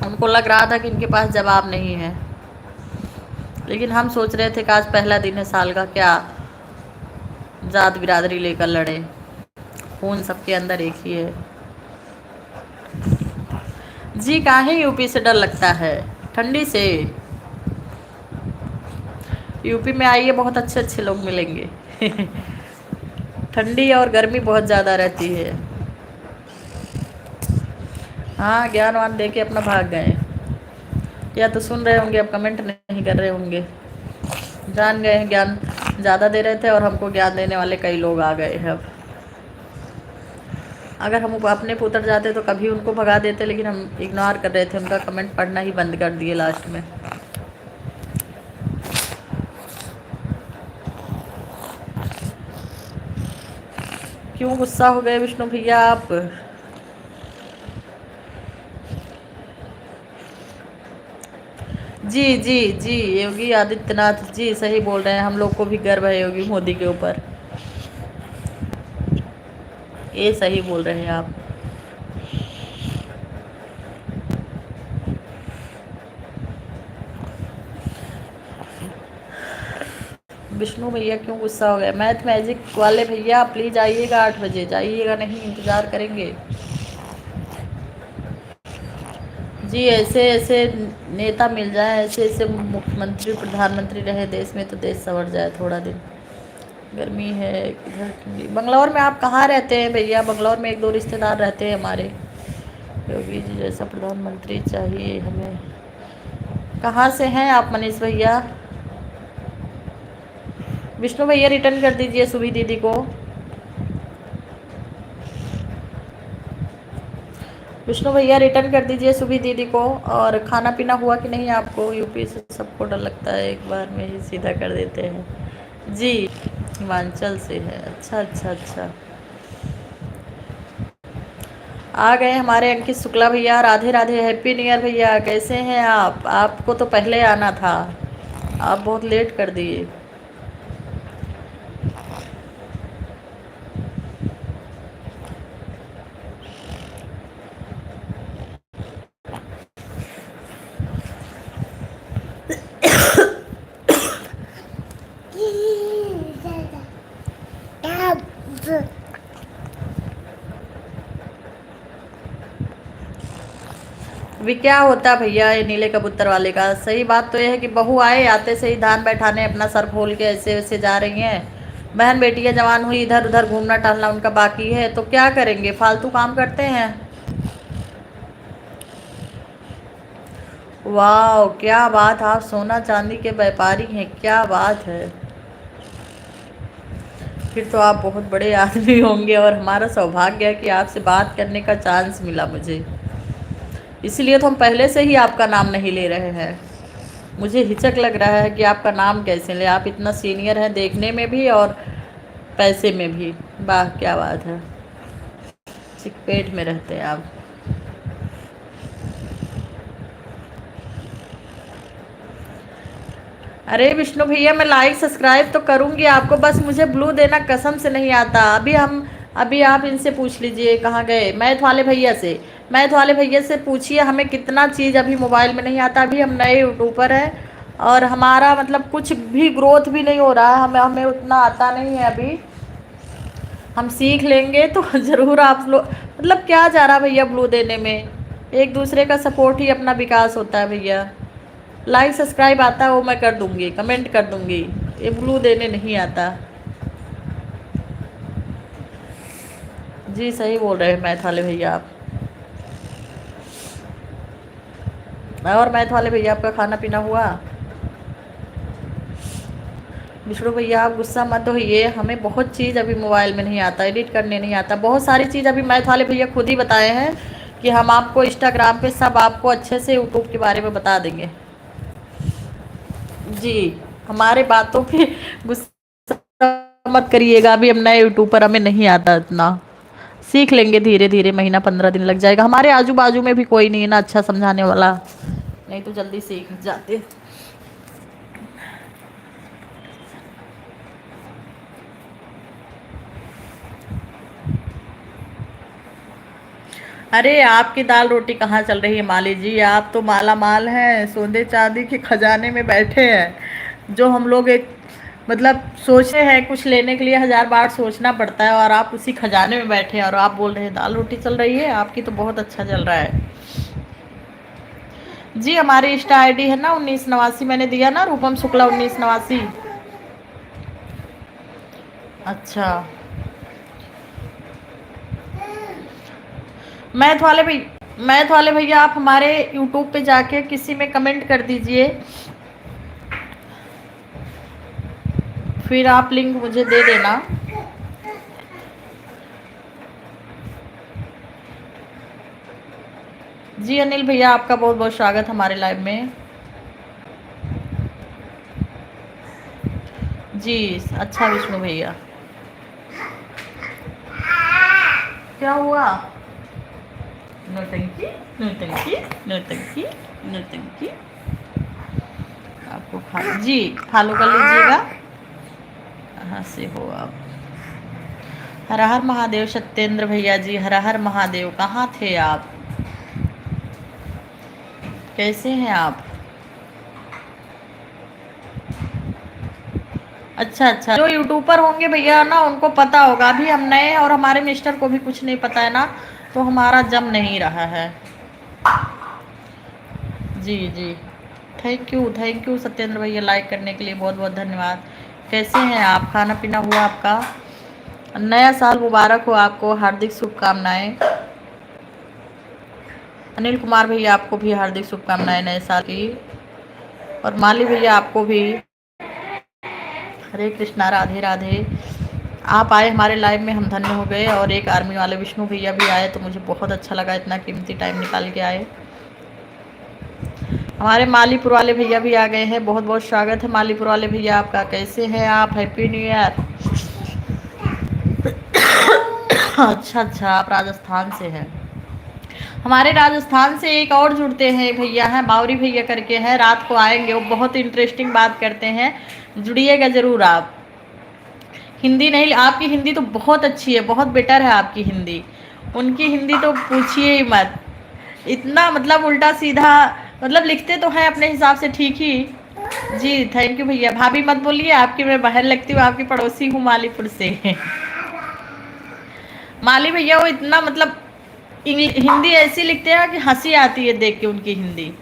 उनको लग रहा था कि इनके पास जवाब नहीं है, लेकिन हम सोच रहे थे कि आज पहला दिन है साल का, क्या जात बिरादरी लेकर लड़े, खून सबके अंदर एक ही है। जी काहे यूपी से डर लगता है, ठंडी से? यूपी में आइए, बहुत अच्छे अच्छे लोग मिलेंगे। ठंडी और गर्मी बहुत ज़्यादा रहती है। हाँ ज्ञानवान दे के अपना भाग गए, या तो सुन रहे होंगे, अब कमेंट नहीं कर रहे होंगे, जान गए हैं ज्ञान ज़्यादा दे रहे थे और हमको ज्ञान देने वाले कई लोग आ गए हैं। अब अगर हम अपने पुत्र जाते तो कभी उनको भगा देते, लेकिन हम इग्नोर कर रहे थे, उनका कमेंट पढ़ना ही बंद कर दिए लास्ट में। क्यों गुस्सा हो गए विष्णु भैया आप? जी जी जी योगी आदित्यनाथ जी सही बोल रहे हैं, हम लोग को भी गर्व है योगी मोदी के ऊपर, ये सही बोल रहे हैं आप। विष्णु भैया क्यों गुस्सा हो गए? मैथ मैजिक वाले भैया प्लीज़ आइएगा 8 बजे, जाइएगा नहीं, इंतज़ार करेंगे। जी ऐसे ऐसे नेता मिल जाए, ऐसे ऐसे मुख्यमंत्री प्रधानमंत्री रहे देश में, तो देश संवर जाए थोड़ा दिन। गर्मी है इधर ठंडी। बंगलौर में आप कहाँ रहते हैं भैया? बंगलौर में 1-2 रिश्तेदार रहते हैं हमारे। योगी जी जैसा प्रधानमंत्री चाहिए हमें। कहाँ से हैं आप मनीष भैया? विष्णु भैया रिटर्न कर दीजिए सुभी दीदी को। विष्णु भैया रिटर्न कर दीजिए सुभी दीदी को। और खाना पीना हुआ कि नहीं आपको? यूपी से सबको डर लगता है, एक बार में ही सीधा कर देते हैं। जी हिमाचल से है, अच्छा अच्छा अच्छा। आ गए हमारे अंकित शुक्ला भैया, Radhe Radhe, happy new year भैया, कैसे हैं आप? आपको तो पहले आना था, आप बहुत लेट कर दिए। अभी क्या होता भैया ये नीले कबूतर वाले का? सही बात तो यह है कि बहू आए, आते से ही धान बैठाने अपना सर खोल के ऐसे वैसे जा रही हैं, बहन बेटियां जवान हुई, इधर उधर घूमना टहलना उनका बाकी है, तो क्या करेंगे, फालतू काम करते हैं। वाह क्या बात, आप सोना चांदी के व्यापारी हैं, क्या बात है। फिर तो आप बहुत बड़े आदमी होंगे, और हमारा सौभाग्य है कि आपसे बात करने का चांस मिला मुझे, इसलिए तो हम पहले से ही आपका नाम नहीं ले रहे हैं। मुझे हिचक लग रहा है कि आपका नाम कैसे ले, आप इतना सीनियर हैं देखने में भी और पैसे में भी। वाह क्या बात है, चिकपेट में रहते हैं आप। अरे विष्णु भैया, मैं लाइक सब्सक्राइब तो करूंगी आपको, बस मुझे ब्लू देना कसम से नहीं आता। अभी आप इनसे पूछ लीजिए, कहाँ गए मैथ वाले भैया से, मैथ वाले भैया से पूछिए, हमें कितना चीज़ अभी मोबाइल में नहीं आता। अभी हम नए यूट्यूबर हैं और हमारा मतलब कुछ भी ग्रोथ भी नहीं हो रहा है, हमें उतना आता नहीं है अभी। हम सीख लेंगे तो ज़रूर आप लोग, मतलब क्या जा रहा भैया ब्लू देने में, एक दूसरे का सपोर्ट ही अपना विकास होता है भैया। लाइक सब्सक्राइब आता है वो मैं कर दूंगी, कमेंट कर दूंगी, ये ब्लू देने नहीं आता। जी सही बोल रहे हैं मैथ वाले भैया आप। और मैथ वाले भैया आपका खाना पीना हुआ। विष्णु भैया आप गुस्सा मत होइए, हमें बहुत चीज़ अभी मोबाइल में नहीं आता, एडिट करने नहीं आता, बहुत सारी चीज़ अभी मैथ वाले भैया खुद ही बताए हैं कि हम आपको इंस्टाग्राम पे सब आपको अच्छे से यूट्यूब के बारे में बता देंगे। जी हमारे बातों पे गुस्सा मत करिएगा, अभी हम नए यूट्यूब पर, हमें नहीं आता इतना, सीख लेंगे धीरे धीरे, महीना 15 दिन लग जाएगा। हमारे आजू बाजू में भी कोई नहीं है ना अच्छा समझाने वाला, नहीं तो जल्दी सीख जाते। अरे आपकी दाल रोटी कहाँ चल रही है माली जी, आप तो माला माल हैं, सोने चांदी के खजाने में बैठे हैं। जो हम लोग एक मतलब सोचे हैं कुछ लेने के लिए 1000 बार सोचना पड़ता है, और आप उसी खजाने में बैठे हैं और आप बोल रहे हैं दाल रोटी चल रही है, आपकी तो बहुत अच्छा चल रहा है। जी हमारी इंस्टा आईडी है ना 1989, मैंने दिया ना रूपम शुक्ला 1989। अच्छा मैथ वाले भैया आप हमारे यूट्यूब पे जाके किसी में कमेंट कर दीजिए, फिर आप लिंक मुझे दे देना। जी अनिल भैया आपका बहुत बहुत स्वागत हमारे लाइव में। जी अच्छा विष्णु भैया, क्या हुआ, नौटंकी नौटंकी नौटंकी नौटंकी, आपको जी फॉलो कर लीजिएगा। कहाँ से हो आप। हर हर महादेव सत्येंद्र भैया जी, हर हर महादेव, कहाँ थे आप, कैसे हैं आप। अच्छा अच्छा, जो यूट्यूबर होंगे भैया ना उनको पता होगा, अभी हम नए और हमारे मिस्टर को भी कुछ नहीं पता है ना, तो हमारा जम नहीं रहा है। जी जी थैंक यू सत्येंद्र भैया, लाइक करने के लिए बहुत बहुत धन्यवाद। कैसे हैं आप, खाना पीना हुआ आपका, नया साल मुबारक हो आपको, हार्दिक शुभकामनाएं। अनिल कुमार भैया आपको भी हार्दिक शुभकामनाएं नए साल की, और माली भैया आपको भी। हरे कृष्णा, राधे राधे। आप आए हमारे लाइव में, हम धन्य हो गए, और एक आर्मी वाले विष्णु भैया भी आए तो मुझे बहुत अच्छा लगा, इतना कीमती टाइम निकाल के आए। हमारे मालीपुर वाले भैया भी आ गए हैं, बहुत बहुत स्वागत है मालीपुर वाले भैया आपका। कैसे हैं आप, हैप्पी न्यू ईयर। अच्छा अच्छा, आप राजस्थान से हैं। हमारे राजस्थान से एक और जुड़ते हैं भैया हैं, बावरी भैया करके हैं, रात को आएंगे, वो बहुत इंटरेस्टिंग बात करते हैं, जुड़िएगा ज़रूर आप। हिंदी नहीं, आपकी हिंदी तो बहुत अच्छी है, बहुत बेटर है आपकी हिंदी, उनकी हिंदी तो पूछिए ही मत, इतना मतलब उल्टा सीधा, मतलब लिखते तो हैं अपने हिसाब से ठीक ही। जी थैंक यू भैया, भाभी मत बोलिए, आपकी मैं बहन लगती हूँ, आपकी पड़ोसी हूँ मालीपुर से। माली भैया वो इतना मतलब हिंदी ऐसी लिखते हैं कि हंसी आती है देख के उनकी हिंदी।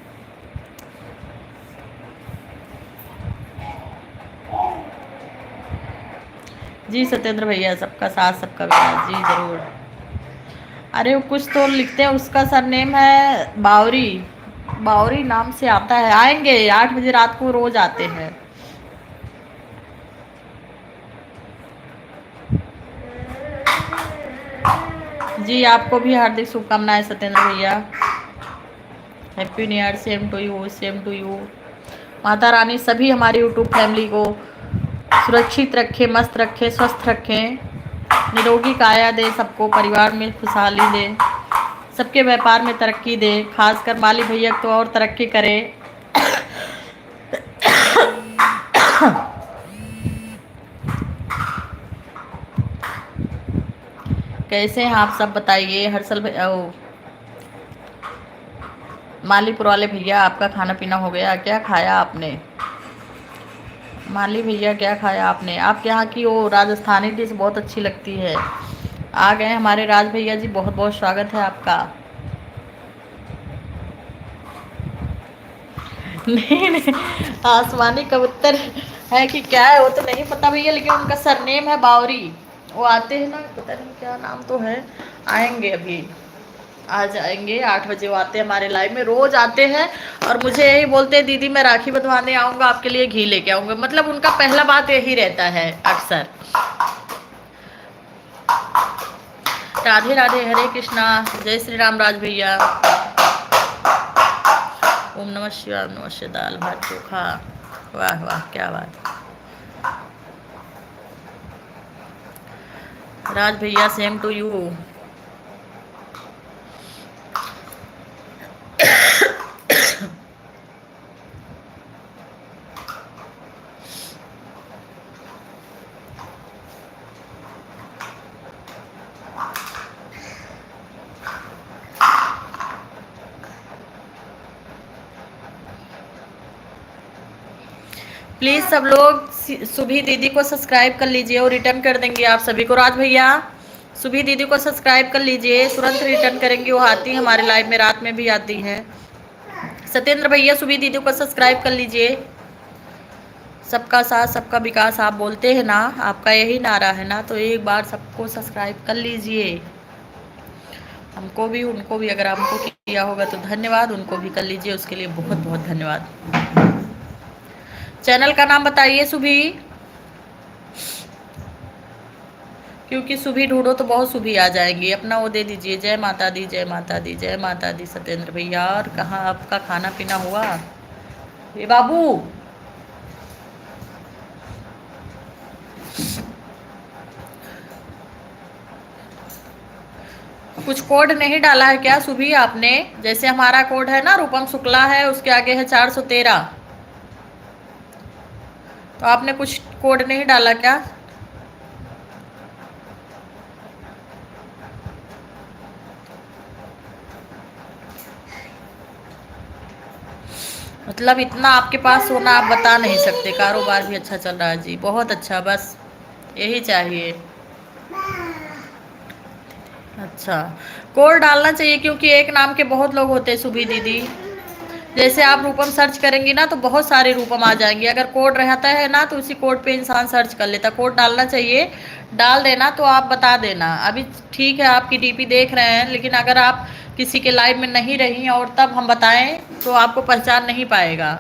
जी सत्येंद्र भैया, सबका साथ सबका विकास, जी जरूर। अरे वो कुछ तो लिखते हैं, उसका सरनेम है बावरी, बावरी नाम से आता है। आएंगे 8 बजे रात को, रोज आते हैं। जी आपको भी हार्दिक शुभकामनाएं सत्येंद्र भैया, happy new year, same to you, same to you. Mata Rani सभी हमारी यूट्यूब फैमिली को सुरक्षित रखे, मस्त रखे, स्वस्थ रखे, निरोगी काया दे, सबको परिवार में खुशहाली दे, सबके व्यापार में तरक्की दे, खासकर माली भैया तो और तरक्की करे। कैसे हैं आप सब बताइए। हर्षल भैया, मालीपुर वाले भैया, आपका खाना पीना हो गया? क्या खाया आपने माली भैया, क्या खाया आपने? आपके यहाँ की वो राजस्थानी डिश बहुत अच्छी लगती है। आ गए हमारे राज भैया जी, बहुत बहुत स्वागत है आपका। नहीं नहीं, आसमानी कबूतर है कि क्या है वो तो नहीं पता भैया, लेकिन उनका सरनेम है बावरी। वो आते हैं ना, पता नहीं क्या नाम तो है। आएंगे अभी, आ जाएंगे 8 बजे। वो आते हैं हमारे लाइव में, रोज आते हैं और मुझे यही बोलते हैं दीदी मैं राखी बंधवाने आऊँगा, आपके लिए घी लेके आऊँगा। मतलब उनका पहला बात यही रहता है अक्सर। राधे राधे, हरे कृष्णा, जय श्री राम राज भैया। ओम नमः शिवाय, ओम नमः शिवाय। दाल भात चोखा, वाह वाह क्या बात। राज भैया सेम टू यू। प्लीज सब लोग सुभी दीदी को सब्सक्राइब कर लीजिए और रिटर्न कर देंगे आप सभी को। राज भैया सुभी दीदी को सब्सक्राइब कर लीजिए, तुरंत रिटर्न करेंगे। वो आती है हमारे लाइव में, रात में भी आती है। सत्येंद्र भैया सुभी दीदी को सब्सक्राइब कर लीजिए। सबका साथ सबका विकास आप बोलते हैं ना, आपका यही नारा है ना, तो एक बार सबको सब्सक्राइब कर लीजिए। हमको भी उनको भी, अगर आपको किया होगा तो धन्यवाद, उनको भी कर लीजिए, उसके लिए बहुत बहुत धन्यवाद। चैनल का नाम बताइए सुभी, क्योंकि सुभी ढूंढो तो बहुत सुभी आ जाएंगी। अपना वो दे दीजिए, जय माता दी, जय माता दी, जय माता दी। सत्येंद्र भैया, और कहाँ आपका खाना पीना हुआ? ये बाबू कुछ कोड नहीं डाला है क्या सुभी आपने? जैसे हमारा कोड है ना, रूपम शुक्ला है, उसके आगे है 413, तो आपने कुछ कोड नहीं डाला क्या? मतलब इतना आपके पास सोना आप बता नहीं सकते। कारोबार भी अच्छा चल रहा है जी, बहुत अच्छा, बस यही चाहिए। अच्छा, कोड डालना चाहिए, क्योंकि एक नाम के बहुत लोग होते हैं सुभी दीदी। जैसे आप रूपम सर्च करेंगी ना तो बहुत सारे रूपम आ जाएंगे। अगर कोड रहता है ना तो उसी कोड पे इंसान सर्च कर लेता। कोड डालना चाहिए, डाल देना तो आप बता देना। अभी ठीक है आपकी डीपी देख रहे हैं, लेकिन अगर आप किसी के लाइव में नहीं रही और तब हम बताएं तो आपको पहचान नहीं पाएगा।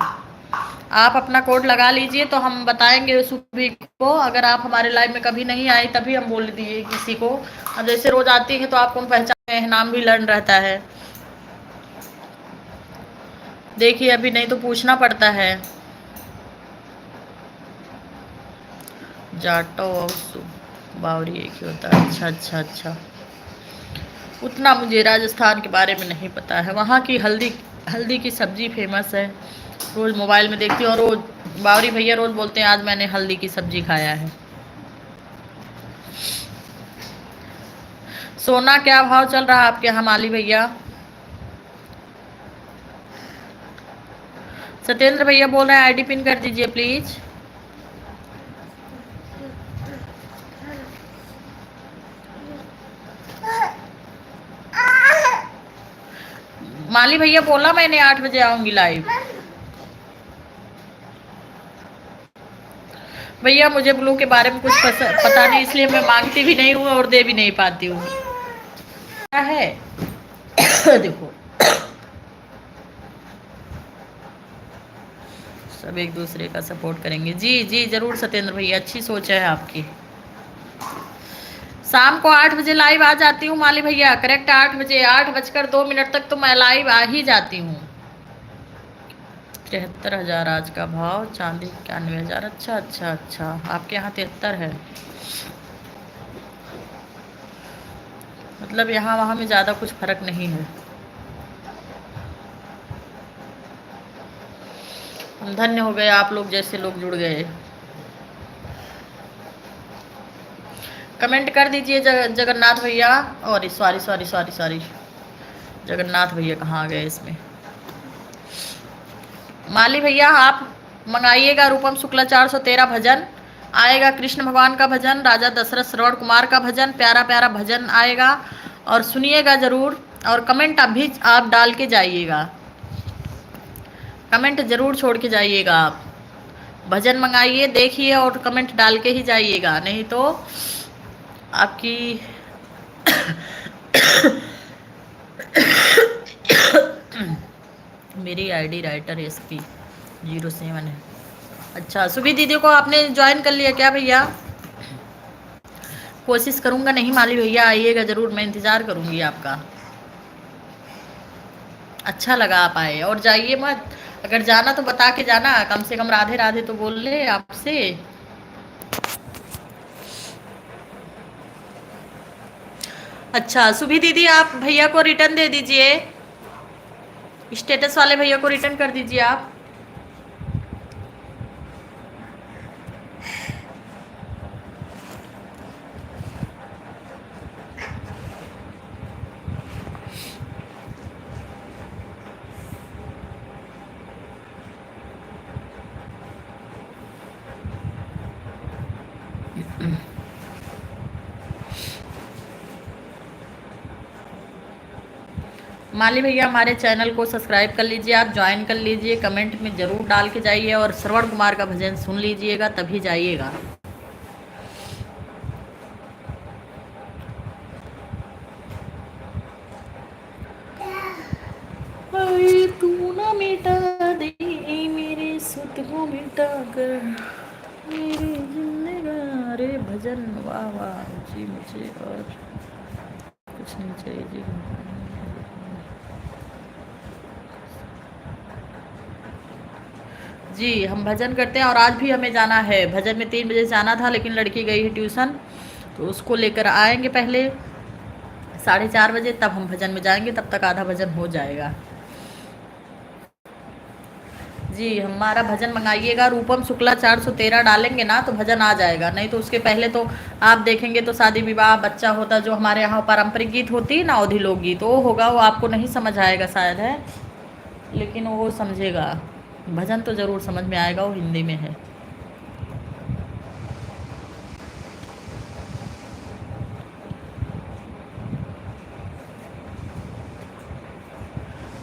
आप अपना कोड लगा लीजिए तो हम बताएंगे सुभी को। अगर आप हमारे लाइव में कभी नहीं आई तभी हम बोल दिए किसी को। अब जैसे रोज आती है तो आपको हम पहचानते हैं, नाम भी लर्न रहता है। देखिए अभी नहीं तो पूछना पड़ता है। जाटो और बावरी एक ही होता है? अच्छा अच्छा अच्छा, उतना मुझे राजस्थान के बारे में नहीं पता है। वहाँ की हल्दी की सब्जी फेमस है, रोज मोबाइल में देखती हूँ। और रोज बावरी भैया रोज बोलते हैं आज मैंने हल्दी की सब्जी खाया है। सोना क्या भाव चल रहा है आपके यहाँ माली भैया? सत्येंद्र भैया बोल रहे हैं आईडी पिन कर दीजिए प्लीज। माली भैया बोला मैंने 8 बजे आऊंगी लाइव। भैया मुझे ब्लू के बारे में कुछ पता नहीं, इसलिए मैं मांगती भी नहीं हूँ और दे भी नहीं पाती हूँ। क्या है देखो, सब एक दूसरे का सपोर्ट करेंगे। जी जी जरूर सत्येंद्र भैया, अच्छी सोच है आपकी। शाम को 8 बजे लाइव आ जाती हूँ माली भैया, करेक्ट 8 बजे, 8:02 तक तो मैं लाइव आ ही जाती हूँ। 73,000 आज का भाव, चांदी 91,000। अच्छा अच्छा अच्छा, आपके यहाँ 73 है, मतलब यहाँ वहाँ में ज़्यादा कुछ फर्क नहीं है। धन्य हो गए आप लोग जैसे लोग जुड़ गए। कमेंट कर दीजिए जगन्नाथ भैया, और sorry sorry sorry sorry, Jagannath भैया कहाँ गए इसमें। माली भैया आप मंगाइएगा रूपम शुक्ला 413 भजन आएगा, कृष्ण भगवान का भजन, राजा दशरथ श्रवण कुमार का भजन, प्यारा प्यारा भजन आएगा, और सुनिएगा जरूर। और कमेंट अभी आप डाल के जाइएगा, कमेंट जरूर छोड़ के जाइएगा। आप भजन मंगाइए, देखिए और कमेंट डाल के ही जाइएगा, नहीं तो आपकी मेरी आईडी राइटर SP 07 है। अच्छा सुबी दीदी को आपने ज्वाइन कर लिया क्या भैया? कोशिश करूंगा, नहीं माली भैया आइएगा जरूर, मैं इंतजार करूंगी आपका। अच्छा लगा आप आए, और जाइए मत, अगर जाना तो बता के जाना, कम से कम राधे राधे तो बोल ले आपसे। अच्छा सुभी दीदी आप भैया को रिटर्न दे दीजिए, स्टेटस वाले भैया को रिटर्न कर दीजिए आप। माली भैया हमारे चैनल को सब्सक्राइब कर लीजिए, आप ज्वाइन कर लीजिए, कमेंट में जरूर डाल के जाइए, और श्रवण कुमार का भजन सुन लीजिएगा तभी जाइएगा। तू ना मिटा दे मेरे सुत को मिटा कर मेरी जिंदगी रे भजन, वाह वाह जी, मुझे और कुछ नहीं चाहिए जी। जी हम भजन करते हैं, और आज भी हमें जाना है भजन में, 3 बजे जाना था, लेकिन लड़की गई है ट्यूशन, तो उसको लेकर आएंगे पहले 4:30 बजे, तब हम भजन में जाएंगे, तब तक आधा भजन हो जाएगा। जी हमारा भजन मंगाइएगा, रूपम शुक्ला 413 डालेंगे ना तो भजन आ जाएगा, नहीं तो उसके पहले तो आप देखेंगे तो शादी विवाह बच्चा होता, जो हमारे यहाँ पारंपरिक गीत होती है ना, अवधी लोकगीत, वो होगा, वो आपको नहीं समझ आएगा शायद है, लेकिन वो समझेगा, भजन तो ज़रूर समझ में आएगा, वो हिंदी में है।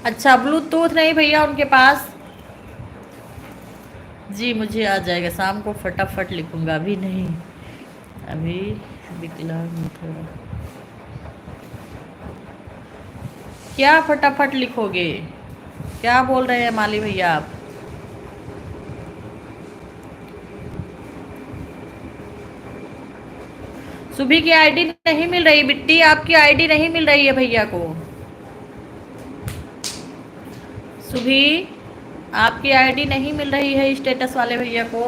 अच्छा ब्लूटूथ नहीं भैया उनके पास। जी मुझे आ जाएगा, शाम को फटाफट लिखूंगा, अभी नहीं, अभी विकलांग थोड़ा। क्या फटाफट लिखोगे, क्या बोल रहे हैं माली भैया आप? सुबह की आईडी नहीं मिल रही, बिट्टी आपकी आईडी नहीं मिल रही है भैया को। सुबह आपकी आईडी नहीं मिल रही है स्टेटस वाले भैया को।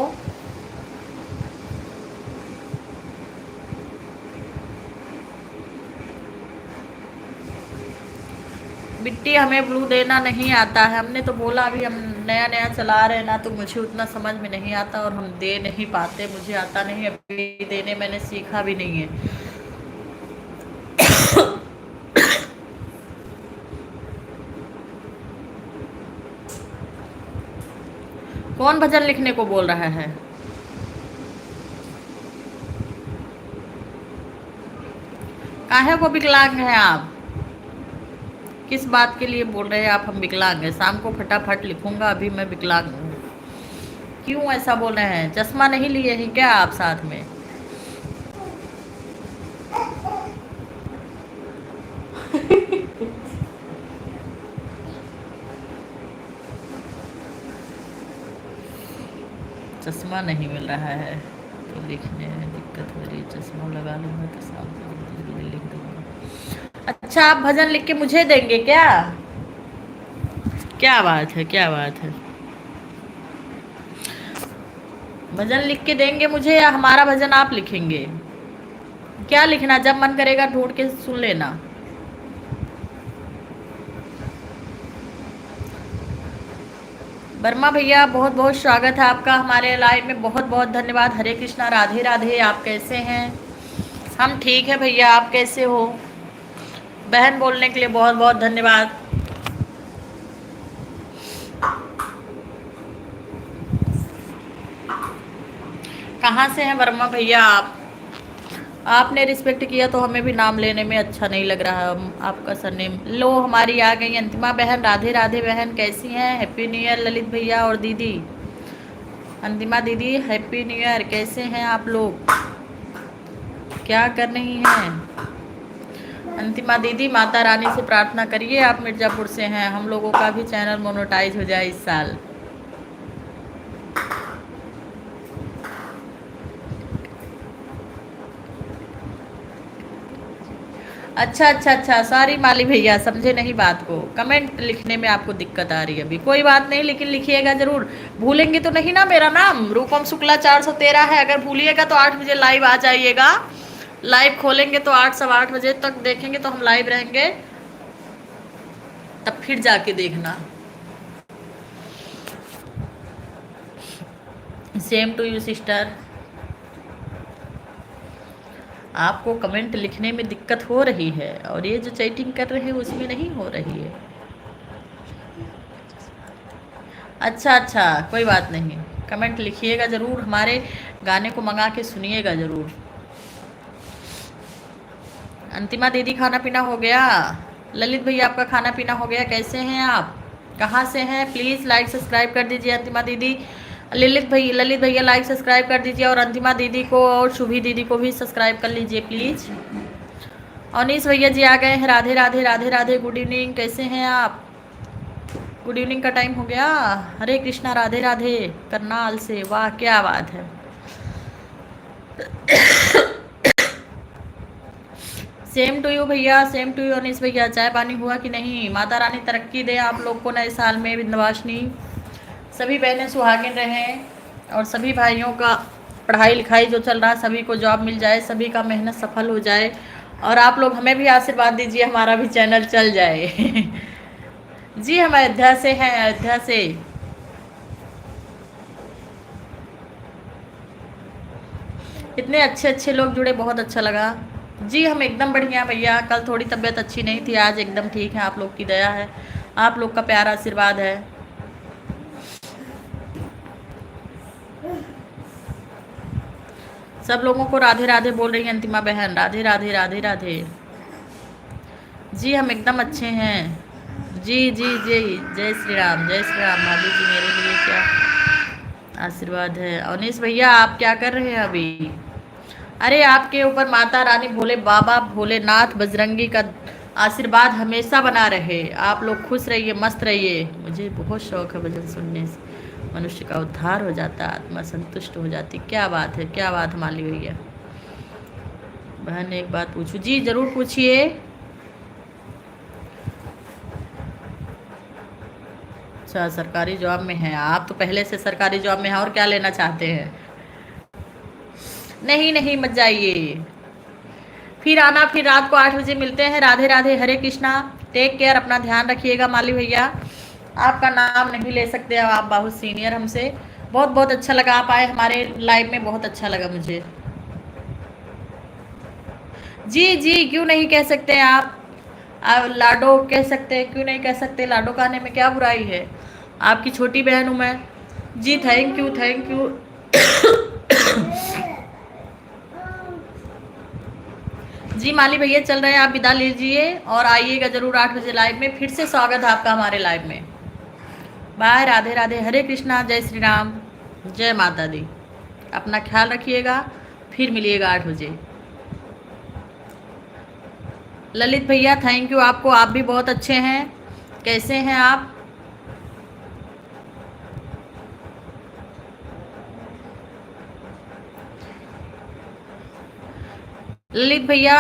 बिट्टी हमें ब्लू देना नहीं आता है, हमने तो बोला, अभी हम नया नया चला रहे हैं ना, तो मुझे उतना समझ में नहीं आता, और हम दे नहीं पाते, मुझे आता नहीं, अभी देने मैंने सीखा भी नहीं है। कौन भजन लिखने को बोल रहा है? काहे को विकलांग है आप? किस बात के लिए बोल रहे हैं आप हम विकलांग हैं? शाम को फटाफट लिखूंगा, अभी मैं विकलांग हूँ। क्यों ऐसा बोल रहे हैं? चश्मा नहीं लिए हैं क्या आप साथ में? चश्मा नहीं मिल रहा है तो लिखने में दिक्कत हो रही है। चश्मा लगा लूँगा तो सामने लिख दूँगा। अच्छा, आप भजन लिख के मुझे देंगे क्या? क्या बात है, क्या बात है। भजन लिख के देंगे मुझे या हमारा भजन आप लिखेंगे? क्या लिखना, जब मन करेगा ढूंढ के सुन लेना। वर्मा भैया बहुत बहुत स्वागत है आपका हमारे लाइव में, बहुत बहुत धन्यवाद। हरे कृष्णा, राधे राधे। आप कैसे हैं? हम ठीक है भैया, आप कैसे हो? बहन बोलने के लिए बहुत बहुत धन्यवाद। कहाँ से हैं वर्मा भैया आप? आपने रिस्पेक्ट किया तो हमें भी नाम लेने में अच्छा नहीं लग रहा। आपका सरनेम लो। हमारी आ गई अंतिमा बहन। राधे राधे बहन, कैसी हैं? हैप्पी न्यू ईयर ललित भैया और दीदी। अंतिमा दीदी हैप्पी न्यू ईयर। कैसे हैं आप लोग? क्या कर रही हैं अंतिमा दीदी? माता रानी से प्रार्थना करिए, आप मिर्जापुर से हैं, हम लोगों का भी चैनल मोनेटाइज हो जाए इस साल। अच्छा अच्छा अच्छा, सॉरी माली भैया, समझे नहीं बात को। कमेंट लिखने में आपको दिक्कत आ रही है अभी, कोई बात नहीं, लेकिन लिखिएगा जरूर। भूलेंगे तो नहीं ना? मेरा नाम रूपम शुक्ला 413 है। अगर भूलिएगा तो 8 बजे लाइव आ जाइएगा। लाइव खोलेंगे तो 8 सवा 8 बजे तक देखेंगे तो हम लाइव रहेंगे, तब फिर जाके देखना। Same to you sister. आपको कमेंट लिखने में दिक्कत हो रही है और ये जो चैटिंग कर रहे हैं उसमें नहीं हो रही है। अच्छा अच्छा, कोई बात नहीं, कमेंट लिखिएगा ज़रूर। हमारे गाने को मंगा के सुनिएगा ज़रूर। अंतिमा दीदी खाना पीना हो गया? ललित भैया आपका खाना पीना हो गया? कैसे हैं आप? कहाँ से हैं? प्लीज़ लाइक सब्सक्राइब कर दीजिए अंतिमा दीदी। ललित भैया लाइक सब्सक्राइब कर दीजिए, और अंतिमा दीदी को और शुभी दीदी को भी सब्सक्राइब कर लीजिए प्लीज़। अनीस भैया जी आ गए हैं। राधे राधे राधे राधे, गुड इवनिंग, कैसे हैं आप? गुड इवनिंग का टाइम हो गया। हरे कृष्णा, राधे राधे करनाल से, वाह क्या बात है। सेम टू यू भैया, सेम टू यू अनीस भैया। चाय पानी हुआ कि नहीं? माता रानी तरक्की दे आप लोग को नए साल में। विंध्यवासिनी, सभी बहनें सुहागिन रहें और सभी भाइयों का पढ़ाई लिखाई जो चल रहा है सभी को जॉब मिल जाए, सभी का मेहनत सफल हो जाए, और आप लोग हमें भी आशीर्वाद दीजिए, हमारा भी चैनल चल जाए। जी हम अयोध्या से हैं, अयोध्या से। इतने अच्छे अच्छे लोग जुड़े, बहुत अच्छा लगा। जी हम एकदम बढ़िया भैया, कल थोड़ी तबीयत अच्छी नहीं थी, आज एकदम ठीक है। आप लोग की दया है, आप लोग का प्यारा आशीर्वाद है। सब लोगों को राधे राधे बोल रही है अंतिमा बहन। राधे राधे राधे राधे। जी हम एकदम अच्छे हैं। जी जी जी, जय श्री राम, जय श्री राम। माली जी मेरे लिए क्या आशीर्वाद है। अवनीश भैया आप क्या कर रहे हैं अभी? अरे आपके ऊपर माता रानी, भोले बाबा, भोलेनाथ, बजरंगी का आशीर्वाद हमेशा बना रहे। आप लोग खुश रहिए, मस्त रहिए। मुझे बहुत शौक है भजन सुनने से, मनुष्य का उद्धार हो जाता, आत्मा संतुष्ट हो जाती। क्या बात है, क्या बात है माली भैया। बहन एक बात पूछूं? जी जरूर पूछिए। अच्छा, सरकारी जॉब में हैं आप? तो पहले से सरकारी जॉब में हैं, और क्या लेना चाहते हैं? नहीं नहीं मत जाइए, फिर आना, फिर रात को 8 बजे मिलते हैं। राधे राधे, हरे कृष्णा, टेक केयर, अपना ध्यान रखिएगा। माली भैया आपका नाम नहीं ले सकते, आप बहुत सीनियर हमसे। बहुत बहुत अच्छा लगा आप आए हमारे लाइव में, बहुत अच्छा लगा मुझे। जी जी, क्यों नहीं कह सकते आप लाडो कह सकते हैं, क्यों नहीं कह सकते? लाडो कहने में क्या बुराई है? आपकी छोटी बहन हूँ मैं। जी थैंक यू, थैंक यू। जी माली भैया चल रहे हैं, आप विदा लीजिए और आइएगा जरूर 8 बजे लाइव में। फिर से स्वागत है आपका हमारे लाइव में। बाय, राधे राधे, हरे कृष्णा, जय श्री राम। जय माता दी। अपना ख्याल रखिएगा, फिर मिलिएगा 8 बजे। ललित भैया थैंक यू आपको, आप भी बहुत अच्छे हैं। कैसे हैं आप? ललित भैया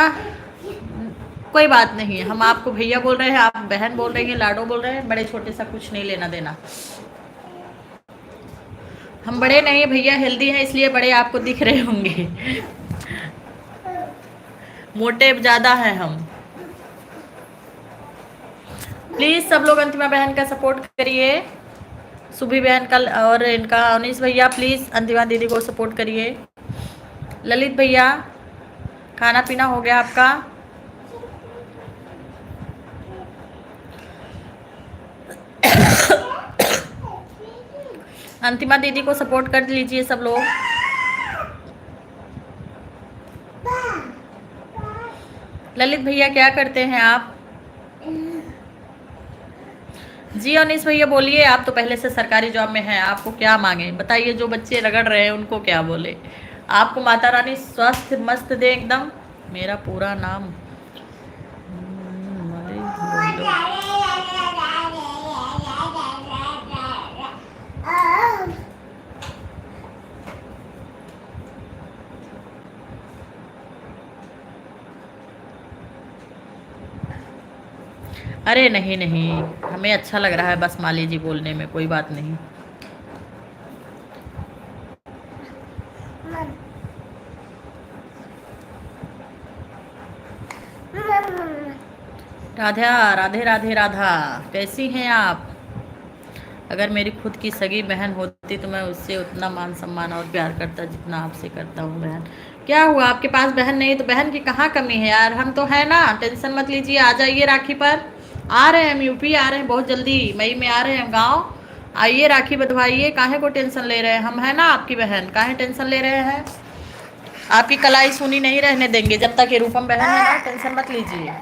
कोई बात नहीं है, हम आपको भैया बोल रहे हैं, आप बहन बोल रही हैं, लाडो बोल रहे हैं, बड़े छोटे सा कुछ नहीं लेना देना। हम बड़े नहीं भैया, हेल्दी हैं इसलिए बड़े आपको दिख रहे होंगे। मोटे ज़्यादा हैं हम। प्लीज़ सब लोग अंतिमा बहन का सपोर्ट करिए, सुभी बहन का और इनका अनीस भैया, प्लीज़ अंतिमा दीदी को सपोर्ट करिए। ललित भैया खाना पीना हो गया आपका? अंतिमा दीदी को सपोर्ट कर लीजिए सब लोग। ललित भैया क्या करते हैं आप? जी अनीस भैया बोलिए, आप तो पहले से सरकारी जॉब में हैं, आपको क्या मांगे बताइए। जो बच्चे रगड़ रहे हैं उनको क्या बोले? आपको माता रानी स्वस्थ मस्त दे एकदम। मेरा पूरा नाम अरे नहीं नहीं, हमें अच्छा लग रहा है बस माली जी बोलने में, कोई बात नहीं। राधा राधे राधे राधा, कैसी हैं आप? अगर मेरी खुद की सगी बहन होती तो मैं उससे उतना मान सम्मान और प्यार करता जितना आपसे करता हूँ। बहन क्या हुआ, आपके पास बहन नहीं तो बहन की कहाँ कमी है यार, हम तो है ना, टेंशन मत लीजिए। आ जाइए राखी पर, आ रहे हैं हम यूपी, आ रहे हैं बहुत जल्दी, मई में आ रहे हैं हम गाँव। आइए राखी बंधवाइए, काहे को टेंशन ले रहे हैं, हम है ना आपकी बहन, काहे टेंशन ले रहे हैं। आपकी कलाई सुनी नहीं रहने देंगे जब तक ये रूपम बहन है ना, टेंशन मत लीजिए।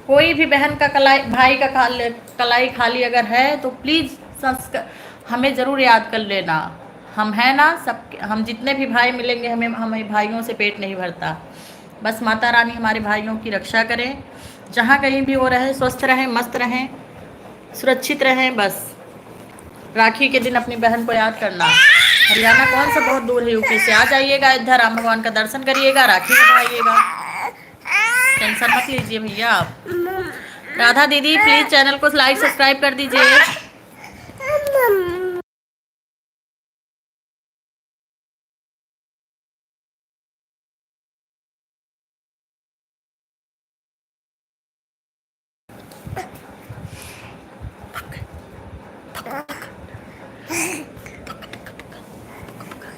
कोई भी बहन का कलाई, भाई का कलाई खाली अगर है तो प्लीज़ संस्कार हमें ज़रूर याद कर लेना। हम हैं ना सब, हम जितने भी भाई मिलेंगे हमें भाइयों से पेट नहीं भरता। बस माता रानी हमारे भाइयों की रक्षा करें, जहाँ कहीं भी वो रहे, स्वस्थ रहें, मस्त रहें, सुरक्षित रहें। बस राखी के दिन अपनी बहन को याद करना। हरियाणा कौन सा बहुत दूर है यूपी से, आ जाइएगा इधर, राम भगवान का दर्शन करिएगा, राखी बंधवाइएगा, टेंशन मत लीजिए भैया आप। राधा दीदी प्लीज चैनल को लाइक सब्सक्राइब कर दीजिए।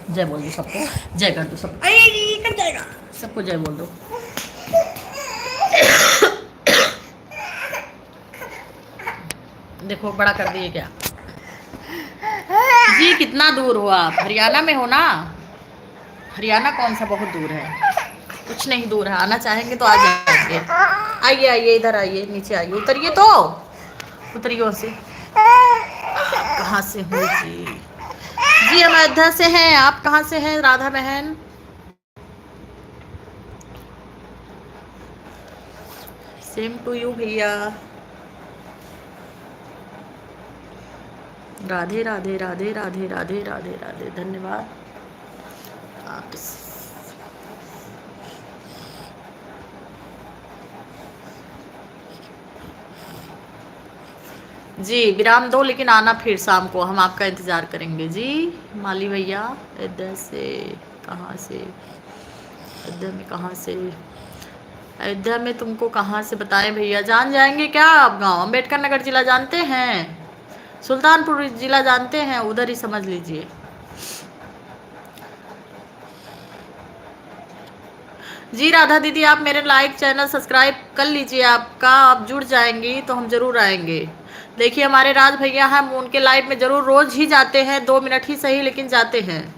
जय बोल दो सबको, जय कर दो सबको, कर जाएगा, सबको जय बोल दो। देखो बड़ा कर दिए क्या जी, कितना दूर हो आप? हरियाणा में हो ना? हरियाणा कौन सा बहुत दूर है, कुछ नहीं दूर है, आना चाहेंगे तो आ जाएंगे। आइए आइए इधर आइए, नीचे आइए, उतरिए तो, उतरिए से। कहाँ से हो जी? जी हम अयोध्या से हैं, आप कहाँ से हैं राधा बहन? सेम टू यू भैया। राधे राधे राधे राधे राधे राधे राधे, धन्यवाद। जी विराम दो, लेकिन आना फिर शाम को, हम आपका इंतज़ार करेंगे जी। माली भैया अयोध्या से कहाँ से? अयोध्या में कहाँ से? अयोध्या में तुमको कहाँ से बताएं भैया, जान जाएंगे क्या आप? गांव अम्बेडकर नगर जिला जानते हैं, सुल्तानपुर जिला जानते हैं, उधर ही समझ लीजिए। जी राधा दीदी आप मेरे लाइक चैनल सब्सक्राइब कर लीजिए, आपका आप जुड़ जाएंगी तो हम ज़रूर आएंगे। देखिए हमारे राज भैया हम उनके लाइव में ज़रूर रोज़ ही जाते हैं, 2 मिनट ही सही लेकिन जाते हैं,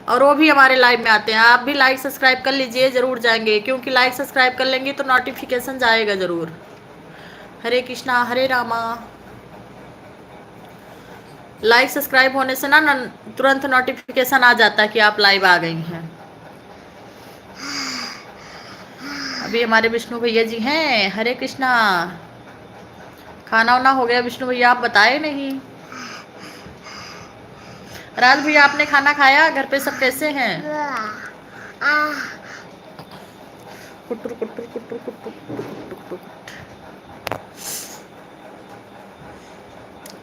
और वो भी हमारे लाइव में आते हैं। आप भी लाइक सब्सक्राइब कर लीजिए, ज़रूर जाएंगे, क्योंकि लाइक सब्सक्राइब कर लेंगे तो नोटिफिकेशन जाएगा ज़रूर। हरे कृष्णा हरे रामा। लाइक सब्सक्राइब होने से ना तुरंत नोटिफिकेशन आ जाता है कि आप लाइव आ गई हैं। अभी हमारे विष्णु भैया जी हैं। हरे कृष्णा। खाना वाना हो गया विष्णु भैया? आप बताए नहीं। राज भैया आपने खाना खाया? घर पे सब कैसे हैं? कुटुर कुटुर कुटुर कुटुर कुटुर कुटुर।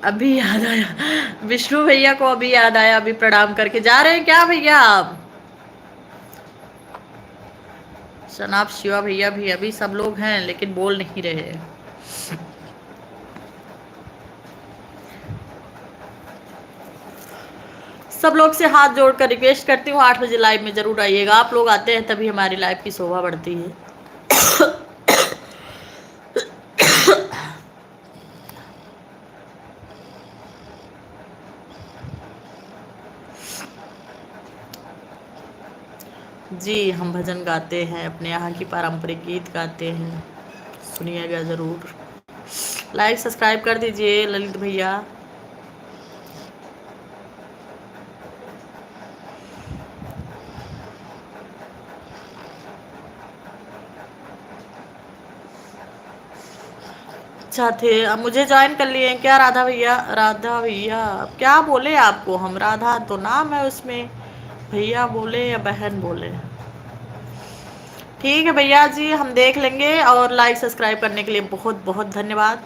अभी याद आया विष्णु भैया को, अभी याद आया, अभी प्रणाम करके जा रहे हैं क्या भैया आप? सनाब शिवा भैया भी अभी सब लोग हैं लेकिन बोल नहीं रहे। सब लोग से हाथ जोड़कर रिक्वेस्ट करती हूँ 8 बजे लाइव में जरूर आइएगा। आप लोग आते हैं तभी हमारी लाइव की शोभा बढ़ती है। जी हम भजन गाते हैं, अपने यहाँ की पारंपरिक गीत गाते हैं, सुनिएगा जरूर। लाइक सब्सक्राइब कर दीजिए ललित भैया। अच्छा थे, अब मुझे ज्वाइन कर लिए क्या राधा भैया? राधा भैया अब क्या बोले आपको हम? राधा तो नाम है उसमें, भैया बोले या बहन बोले? ठीक है भैया जी, हम देख लेंगे। और लाइक सब्सक्राइब करने के लिए बहुत बहुत धन्यवाद।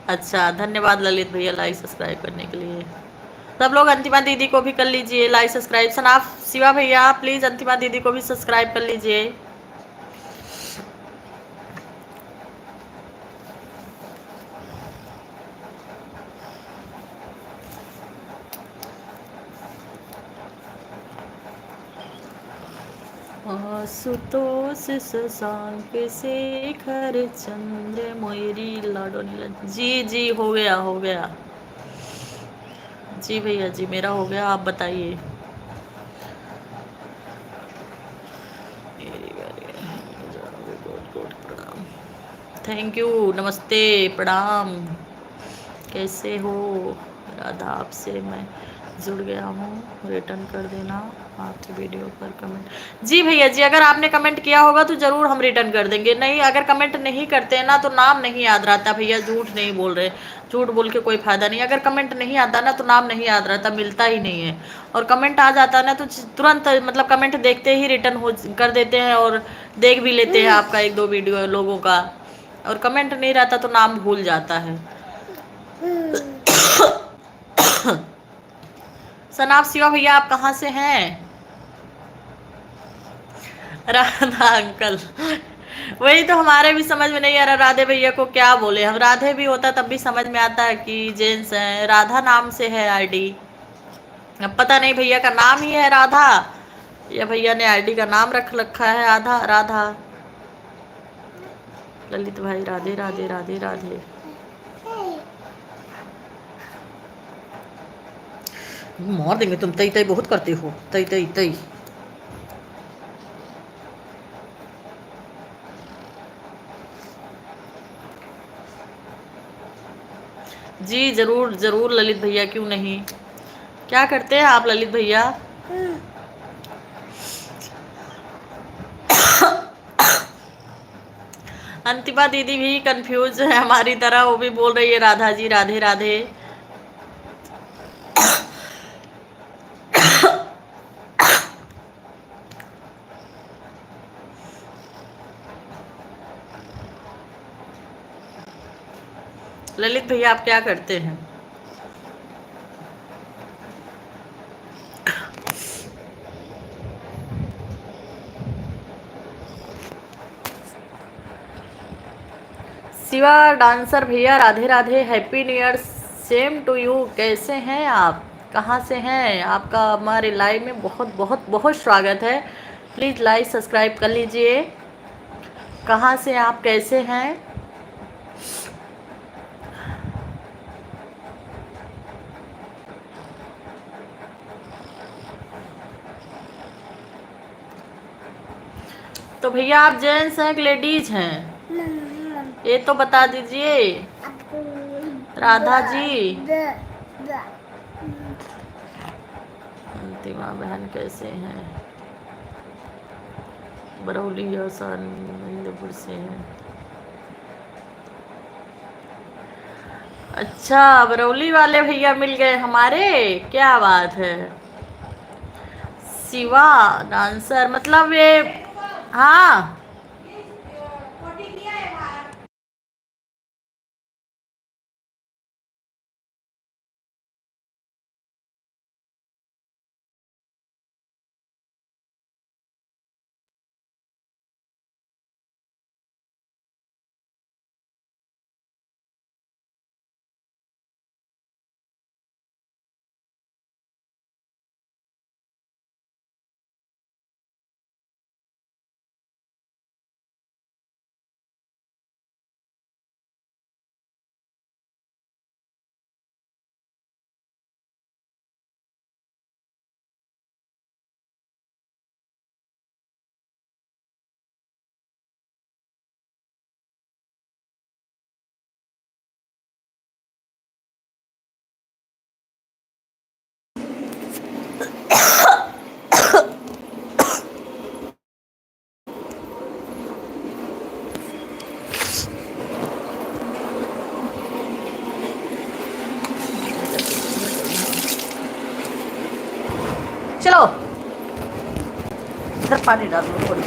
अच्छा धन्यवाद ललित भैया लाइक सब्सक्राइब करने के लिए। सब लोग अंतिमा दीदी को भी कर लीजिए लाइक सब्सक्राइब। सनाफ शिवा भैया प्लीज अंतिमा दीदी को भी सब्सक्राइब कर लीजिए। आशुतोष शशांक शेखर चंद्र मोरी लाडो नीला। जी जी हो गया हो गया। जी भैया जी मेरा हो गया, आप बताइए। थैंक यू, नमस्ते, प्रणाम। कैसे हो राधा? आपसे मैं जुड़ गया हूँ, रिटर्न कर देना आपके वीडियो पर कमेंट। जी भैया जी अगर आपने कमेंट किया होगा तो ज़रूर हम रिटर्न कर देंगे। नहीं अगर कमेंट नहीं करते हैं ना तो नाम नहीं याद रहता भैया, झूठ नहीं बोल रहे, झूठ बोल के कोई फ़ायदा नहीं। अगर कमेंट नहीं आता ना तो नाम नहीं याद रहता, मिलता ही नहीं है। और कमेंट आ जाता ना तो तुरंत मतलब कमेंट देखते ही रिटर्न हो कर देते हैं और देख भी लेते हैं आपका 1-2 वीडियो लोगों का। और कमेंट नहीं रहता तो नाम भूल जाता है। सनाब शिवा भैया आप कहाँ से हैं? राधा अंकल वही तो हमारे भी समझ में नहीं आ रहा राधे भैया को क्या बोले हम। राधे भी होता तब भी समझ में आता है कि जेंट्स है, राधा नाम से है आईडी। अब पता नहीं भैया का नाम ही है राधा या भैया ने आईडी का नाम रख रखा है आधा राधा। ललित भाई राधे राधे राधे राधे। मार देंगे, तुम तई तई बहुत करते हो, तई तई तई। जी जरूर जरूर ललित भैया, क्यों नहीं। क्या करते हैं आप ललित भैया? अंतिमा दीदी भी कंफ्यूज है हमारी तरह, वो भी बोल रही है राधा जी राधे राधे। ललित भैया आप क्या करते हैं? शिवा डांसर भैया Radhe Radhe, happy new year. Same to you. कैसे हैं आप? कहाँ से हैं? आपका हमारे लाइव में बहुत बहुत बहुत स्वागत है। प्लीज़ लाइक सब्सक्राइब कर लीजिए। कहाँ से आप, कैसे हैं? तो भैया आप जेंट्स हैं कि लेडीज हैं, ये तो बता दीजिए राधा जी। अंतिमा बहन कैसे हैं? बरौली और सानंदपुर से हैं। अच्छा, बरौली वाले भैया मिल गए हमारे, क्या बात है। शिवा डांसर मतलब ये, हाँ चलो इधर पानी डाल दो थोड़ी।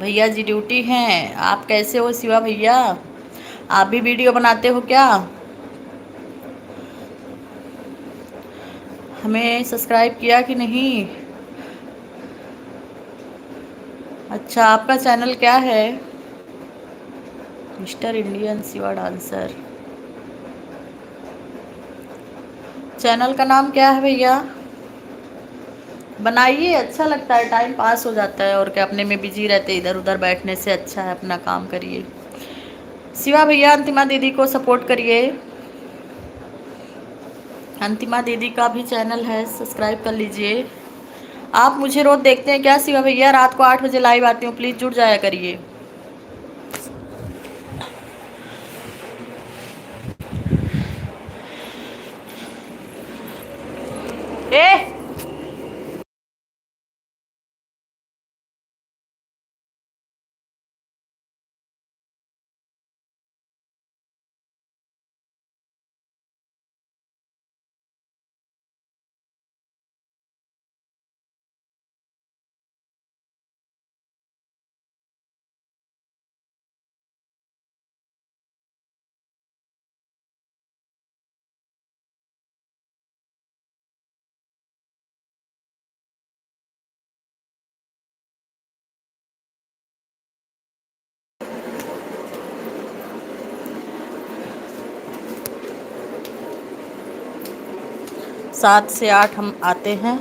भैया जी ड्यूटी हैं। आप कैसे हो शिवा भैया? आप भी वीडियो बनाते हो क्या? हमें सब्सक्राइब किया कि नहीं? अच्छा, आपका चैनल क्या है? Mister Indian Shiva dancer. Channel का नाम क्या है भैया? बनाइए, अच्छा लगता है, टाइम पास हो जाता है और क्या, अपने में बिजी रहते इधर उधर बैठने से अच्छा है अपना काम करिए। शिवा भैया अंतिमा दीदी को सपोर्ट करिए। अंतिमा दीदी का भी चैनल है, सब्सक्राइब कर लीजिए। आप मुझे रोज देखते हैं क्या शिवा भैया? रात को 8 बजे लाइव आती हूँ, प्लीज़ जुड़ जाया करिए। ए सात से 8 हम आते हैं।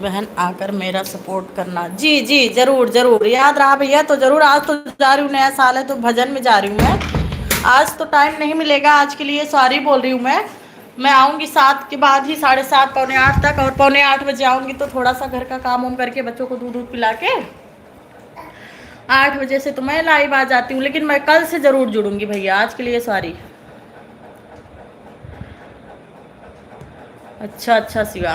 बहन आकर मेरा सपोर्ट करना। जी जी जरूर जरूर, याद रहा भैया तो जरूर। आज तो जा रही हूँ, नया साल है तो भजन में जा रही हूँ मैं। आज तो टाइम नहीं मिलेगा, आज के लिए सॉरी बोल रही हूँ मैं आऊँगी 7 के बाद ही, 7:30 पौने 8 तक, और पौने 8 बजे आऊँगी तो थोड़ा सा घर का काम वाम करके बच्चों को दूध दूध पिला के 8 बजे से तो मैं लाइव आ जाती हूँ। लेकिन मैं कल से जरूर जुड़ूंगी भैया, आज के लिए सॉरी। अच्छा अच्छा शिवा,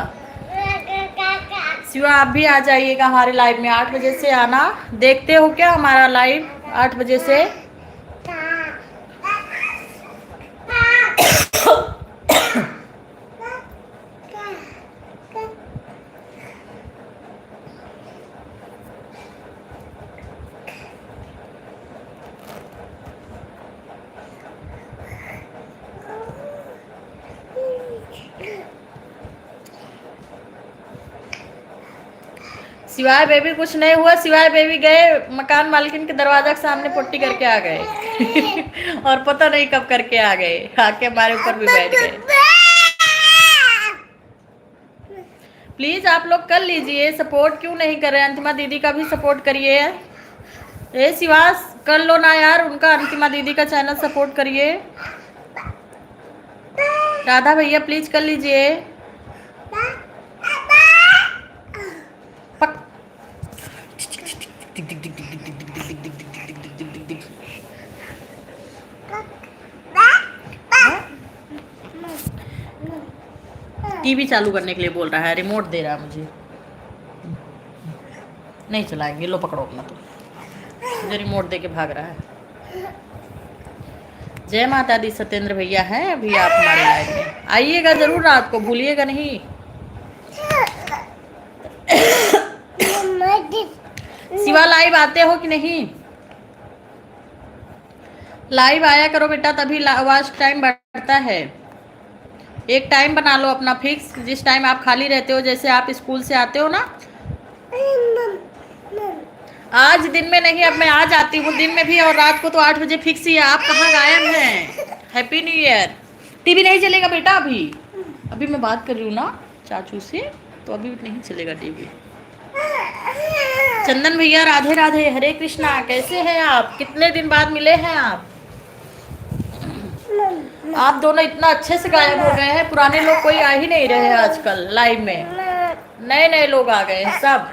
शिवा आप भी आ जाइएगा हमारे लाइव में, 8 बजे से आना। देखते हो क्या हमारा लाइव 8 बजे से? सिवाय बेबी कुछ नहीं हुआ, सिवाय बेबी गए मकान मालकिन के दरवाजा के सामने पुट्टी करके आ गए और पता नहीं कब करके आ गए, आके हमारे ऊपर भी बैठ गए। प्लीज आप लोग कर लीजिए, सपोर्ट क्यों नहीं कर रहे? अंतिमा दीदी का भी सपोर्ट करिए। ए शिवास कर लो ना यार, उनका अंतिमा दीदी का चैनल सपोर्ट करिए। राधा भैया प्लीज कर लीजिए। पक टीवी चालू करने के लिए बोल रहा है, रिमोट दे रहा है मुझे। नहीं चलाएंगे, लो पकड़ो अपना, तो मुझे रिमोट दे के भाग रहा है। जय माता दी सत्येंद्र भैया हैं अभी आप हमारे लाइव में, आइएगा जरूर, रात को भूलिएगा नहीं। शिवा लाइव आते हो कि नहीं? लाइव आया करो बेटा, तभी आवाज टाइम बढ़ता है। एक टाइम बना लो अपना फिक्स, जिस टाइम आप खाली रहते हो, जैसे आप स्कूल से आते हो ना। आज दिन में नहीं, अब मैं आ जाती हूँ दिन में भी, और रात को तो 8 बजे फिक्स ही है। आप कहाँ गायब हैं? Happy new year. टीवी नहीं चलेगा बेटा अभी, अभी मैं बात कर रही हूँ ना चाचू से, तो अभी नहीं चलेगा टीवी। चंदन भैया राधे राधे, हरे कृष्णा, कैसे हैं आप? कितने दिन बाद मिले हैं आप? आप दोनों इतना अच्छे से गायब हो गए हैं, पुराने लोग कोई आ ही नहीं रहे हैं आजकल लाइव में, नए नए लोग आ गए हैं सब।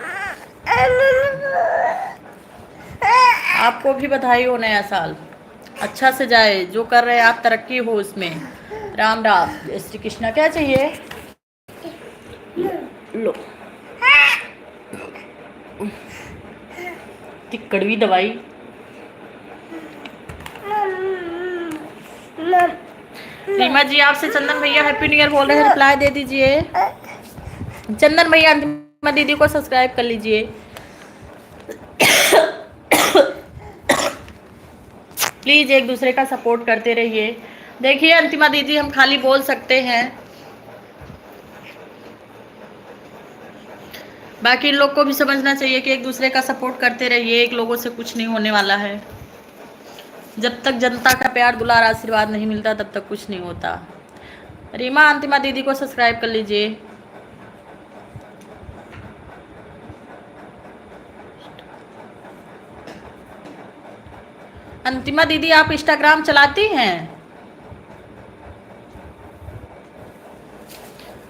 आपको भी बधाई हो, नया साल अच्छा से जाए, जो कर रहे हैं आप तरक्की हो उसमें। राम राम, जय श्री कृष्णा। क्या चाहिए? लो कि कड़वी दवाई। रीमा जी आपसे चंदन भैया हैप्पी न्यू ईयर बोल रहे हैं, रिप्लाई दे दीजिए। चंदन भैया अंतिमा दीदी को सब्सक्राइब कर लीजिए। प्लीज एक दूसरे का सपोर्ट करते रहिए। देखिए अंतिमा दीदी, हम खाली बोल सकते हैं, बाकी इन लोग को भी समझना चाहिए कि एक दूसरे का सपोर्ट करते रहिए, एक लोगों से कुछ नहीं होने वाला है। जब तक जनता का प्यार दुलार आशीर्वाद नहीं मिलता तब तक कुछ नहीं होता। रीमा अंतिमा दीदी को सब्सक्राइब कर लीजिए। अंतिमा दीदी आप इंस्टाग्राम चलाती हैं?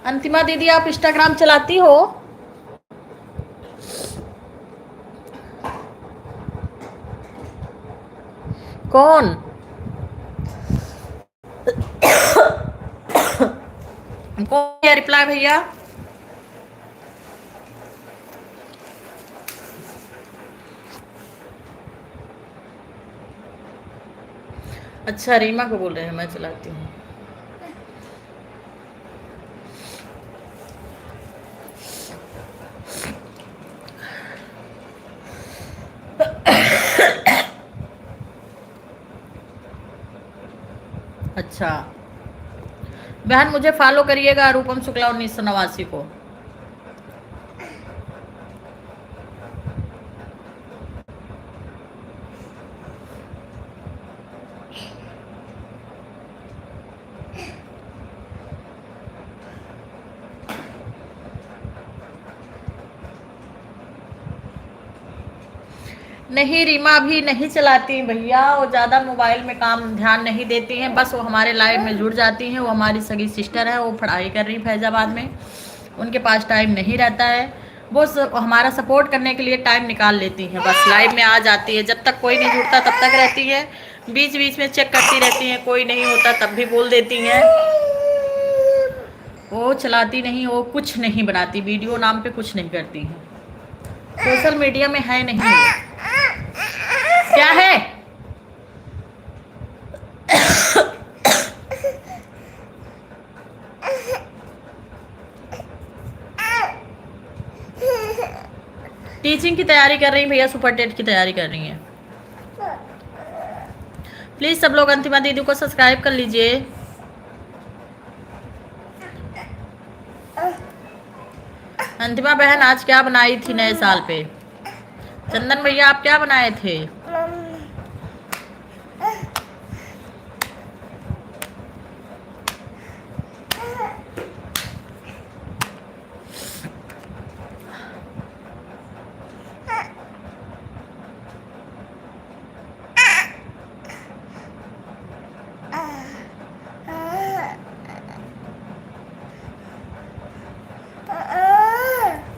अंतिमा दीदी आप इंस्टाग्राम चलाती हो? कौन? कौन है रिप्लाई भैया? अच्छा रीमा को बोल रहे हैं, मैं चलाती हूँ। अच्छा बहन, मुझे फॉलो करिएगा रूपम शुक्ला 1989 को। नहीं रीमा अभी नहीं चलाती भैया, वो ज़्यादा मोबाइल में काम ध्यान नहीं देती हैं, बस वो हमारे लाइव में जुड़ जाती हैं। वो हमारी सगी सिस्टर है, वो पढ़ाई कर रही फैजाबाद में, उनके पास टाइम नहीं रहता है। वो हमारा सपोर्ट करने के लिए टाइम निकाल लेती हैं, बस लाइव में आ जाती है। जब तक कोई नहीं जुड़ता तब तक रहती है, बीच बीच में चेक करती रहती हैं, कोई नहीं होता तब भी बोल देती हैं। वो चलाती नहीं, वो कुछ नहीं बनाती, वीडियो नाम पे कुछ नहीं करती हैं, सोशल मीडिया में है नहीं। क्या है? टीचिंग की तैयारी कर रही भैया, सुपर टेट की तैयारी कर रही हैं। प्लीज सब लोग अंतिमा दीदी को सब्सक्राइब कर लीजिए। अंतिमा बहन आज क्या बनाई थी नए साल पे? चंदन भैया आप क्या बनाए थे?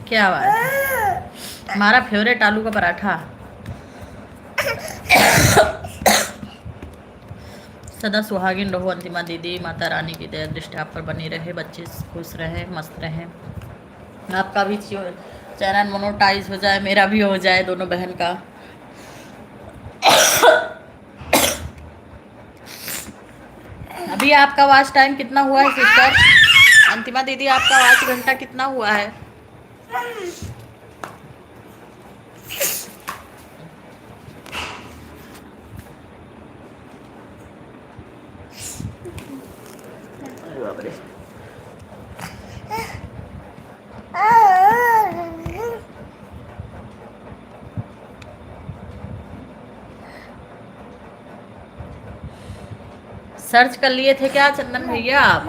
क्या बात है, हमारा फेवरेट आलू का पराठा। सदा सुहागिन रहो अंतिमा दीदी, माता रानी की दया दृष्टि आप पर बनी रहे, बच्चे खुश रहे, मस्त रहे, आपका भी चैनल मोनेटाइज हो जाए, मेरा भी हो जाए, दोनों बहन का। अभी आपका वॉच टाइम कितना हुआ है सिस्टर? अंतिमा दीदी आपका वॉच घंटा कितना हुआ है? सर्च कर लिए थे क्या चंदन भैया आप?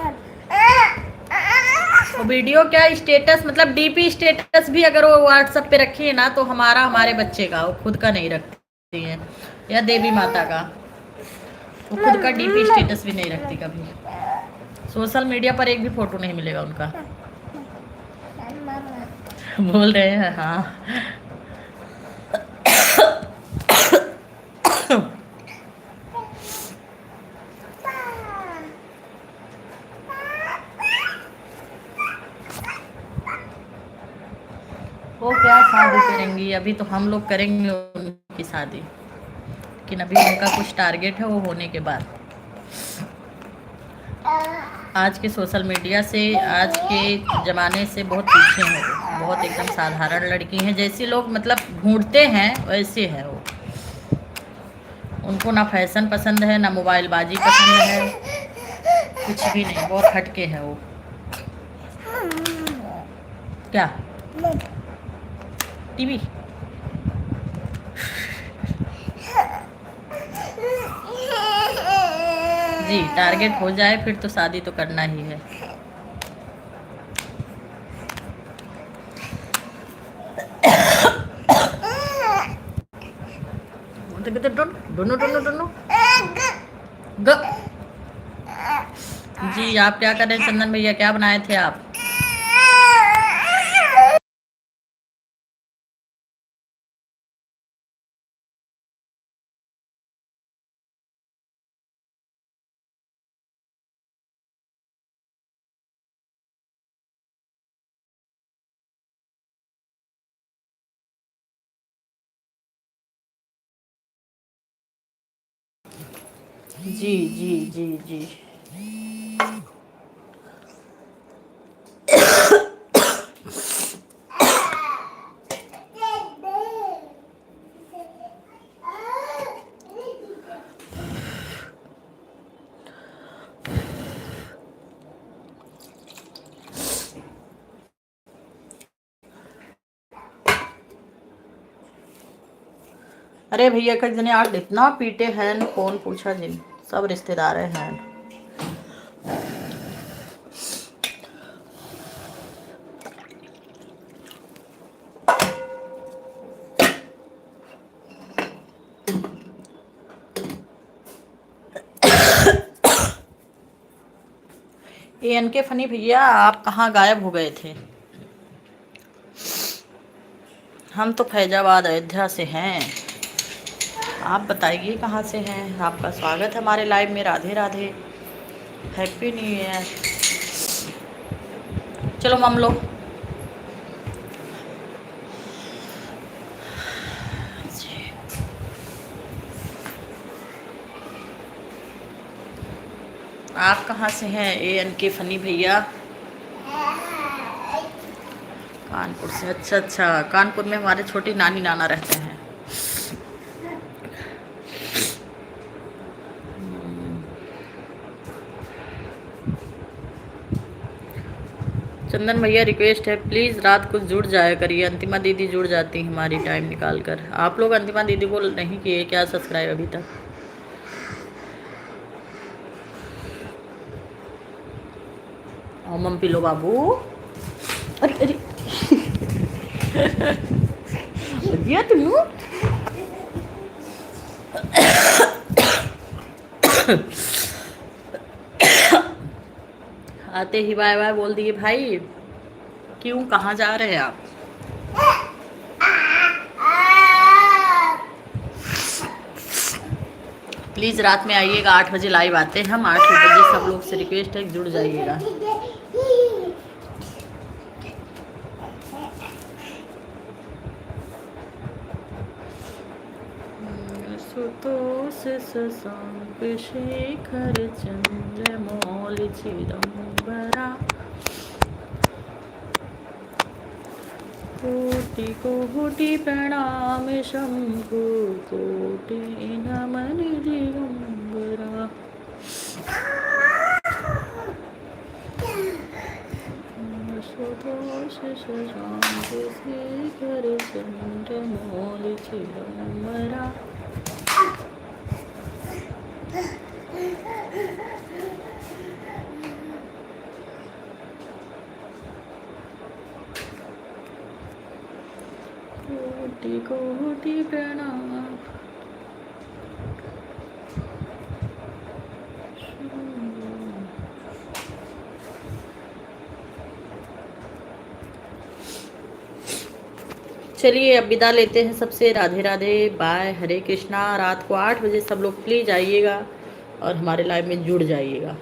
वो वीडियो क्या स्टेटस, मतलब डीपी स्टेटस भी अगर वो व्हाट्सएप पे रखी है ना तो हमारे बच्चे का, वो खुद का नहीं रखती है, या देवी माता का, वो खुद का डीपी स्टेटस भी नहीं रखती कभी। सोशल मीडिया पर एक भी फोटो नहीं मिलेगा उनका। बोल रहे हैं हाँ। वो क्या शादी करेंगी, अभी तो हम लोग करेंगे उनकी शादी, लेकिन अभी उनका कुछ टारगेट है वो होने के बाद। आज के सोशल मीडिया से, आज के ज़माने से बहुत पीछे हैं वो, बहुत एकदम साधारण लड़की हैं, जैसी लोग मतलब ढूंढते हैं वैसे है वो। उनको ना फैशन पसंद है, ना मोबाइल बाजी पसंद है, कुछ भी नहीं, बहुत हटके है वो। क्या टीवी? जी टारगेट हो जाए फिर तो शादी तो करना ही है। दोनों दोनों दोनों जी आप क्या कर रहे हैं चंदन भैया, क्या बनाए थे आप? जी जी जी जी अरे भैया का जने आज इतना पीटे हैं, कौन पूछा जिन, सब रिश्तेदार हैं। एन के फनी भैया आप कहाँ गायब हो गए थे? हम तो फैजाबाद अयोध्या से हैं, आप बताइए कहाँ से हैं? आपका स्वागत है हमारे लाइव में, Radhe Radhe, happy new year. चलो मम लो। आप कहाँ से हैं एन के फनी भैया? कानपुर से, अच्छा अच्छा, कानपुर में हमारे छोटी नानी नाना रहते हैं। चंदन भैया रिक्वेस्ट है प्लीज़ रात को जुड़ जाया करिए, अंतिमा दीदी जुड़ जाती हैं हमारी टाइम निकाल कर। आप लोग अंतिमा दीदी को नहीं किए क्या सब्सक्राइब अभी तक? और मम पी लो बाबू। अरे अरे भैया तुम आते ही बाय बाय बोल दिए भाई। क्यों, कहाँ जा रहे हैं आप? प्लीज़ रात में आइएगा, 8 बजे लाइव आते हैं हम। 8 बजे सब लोग से रिक्वेस्ट है जुड़ जाइएगा। सुतोष शशांक शेखर चंद्रमौल चिदंबरा कोटि कोटि प्रणाम शंभु कोटि नमन दिगंबरा। सुतोष शशांक शेखर चंद्रमौल चिदंबरा। कोटि कोटि प्रणाम। चलिए अब विदा लेते हैं सबसे। राधे राधे, बाय, हरे कृष्णा। रात को 8 बजे सब लोग प्लीज़ आइएगा और हमारे लाइव में जुड़ जाइएगा।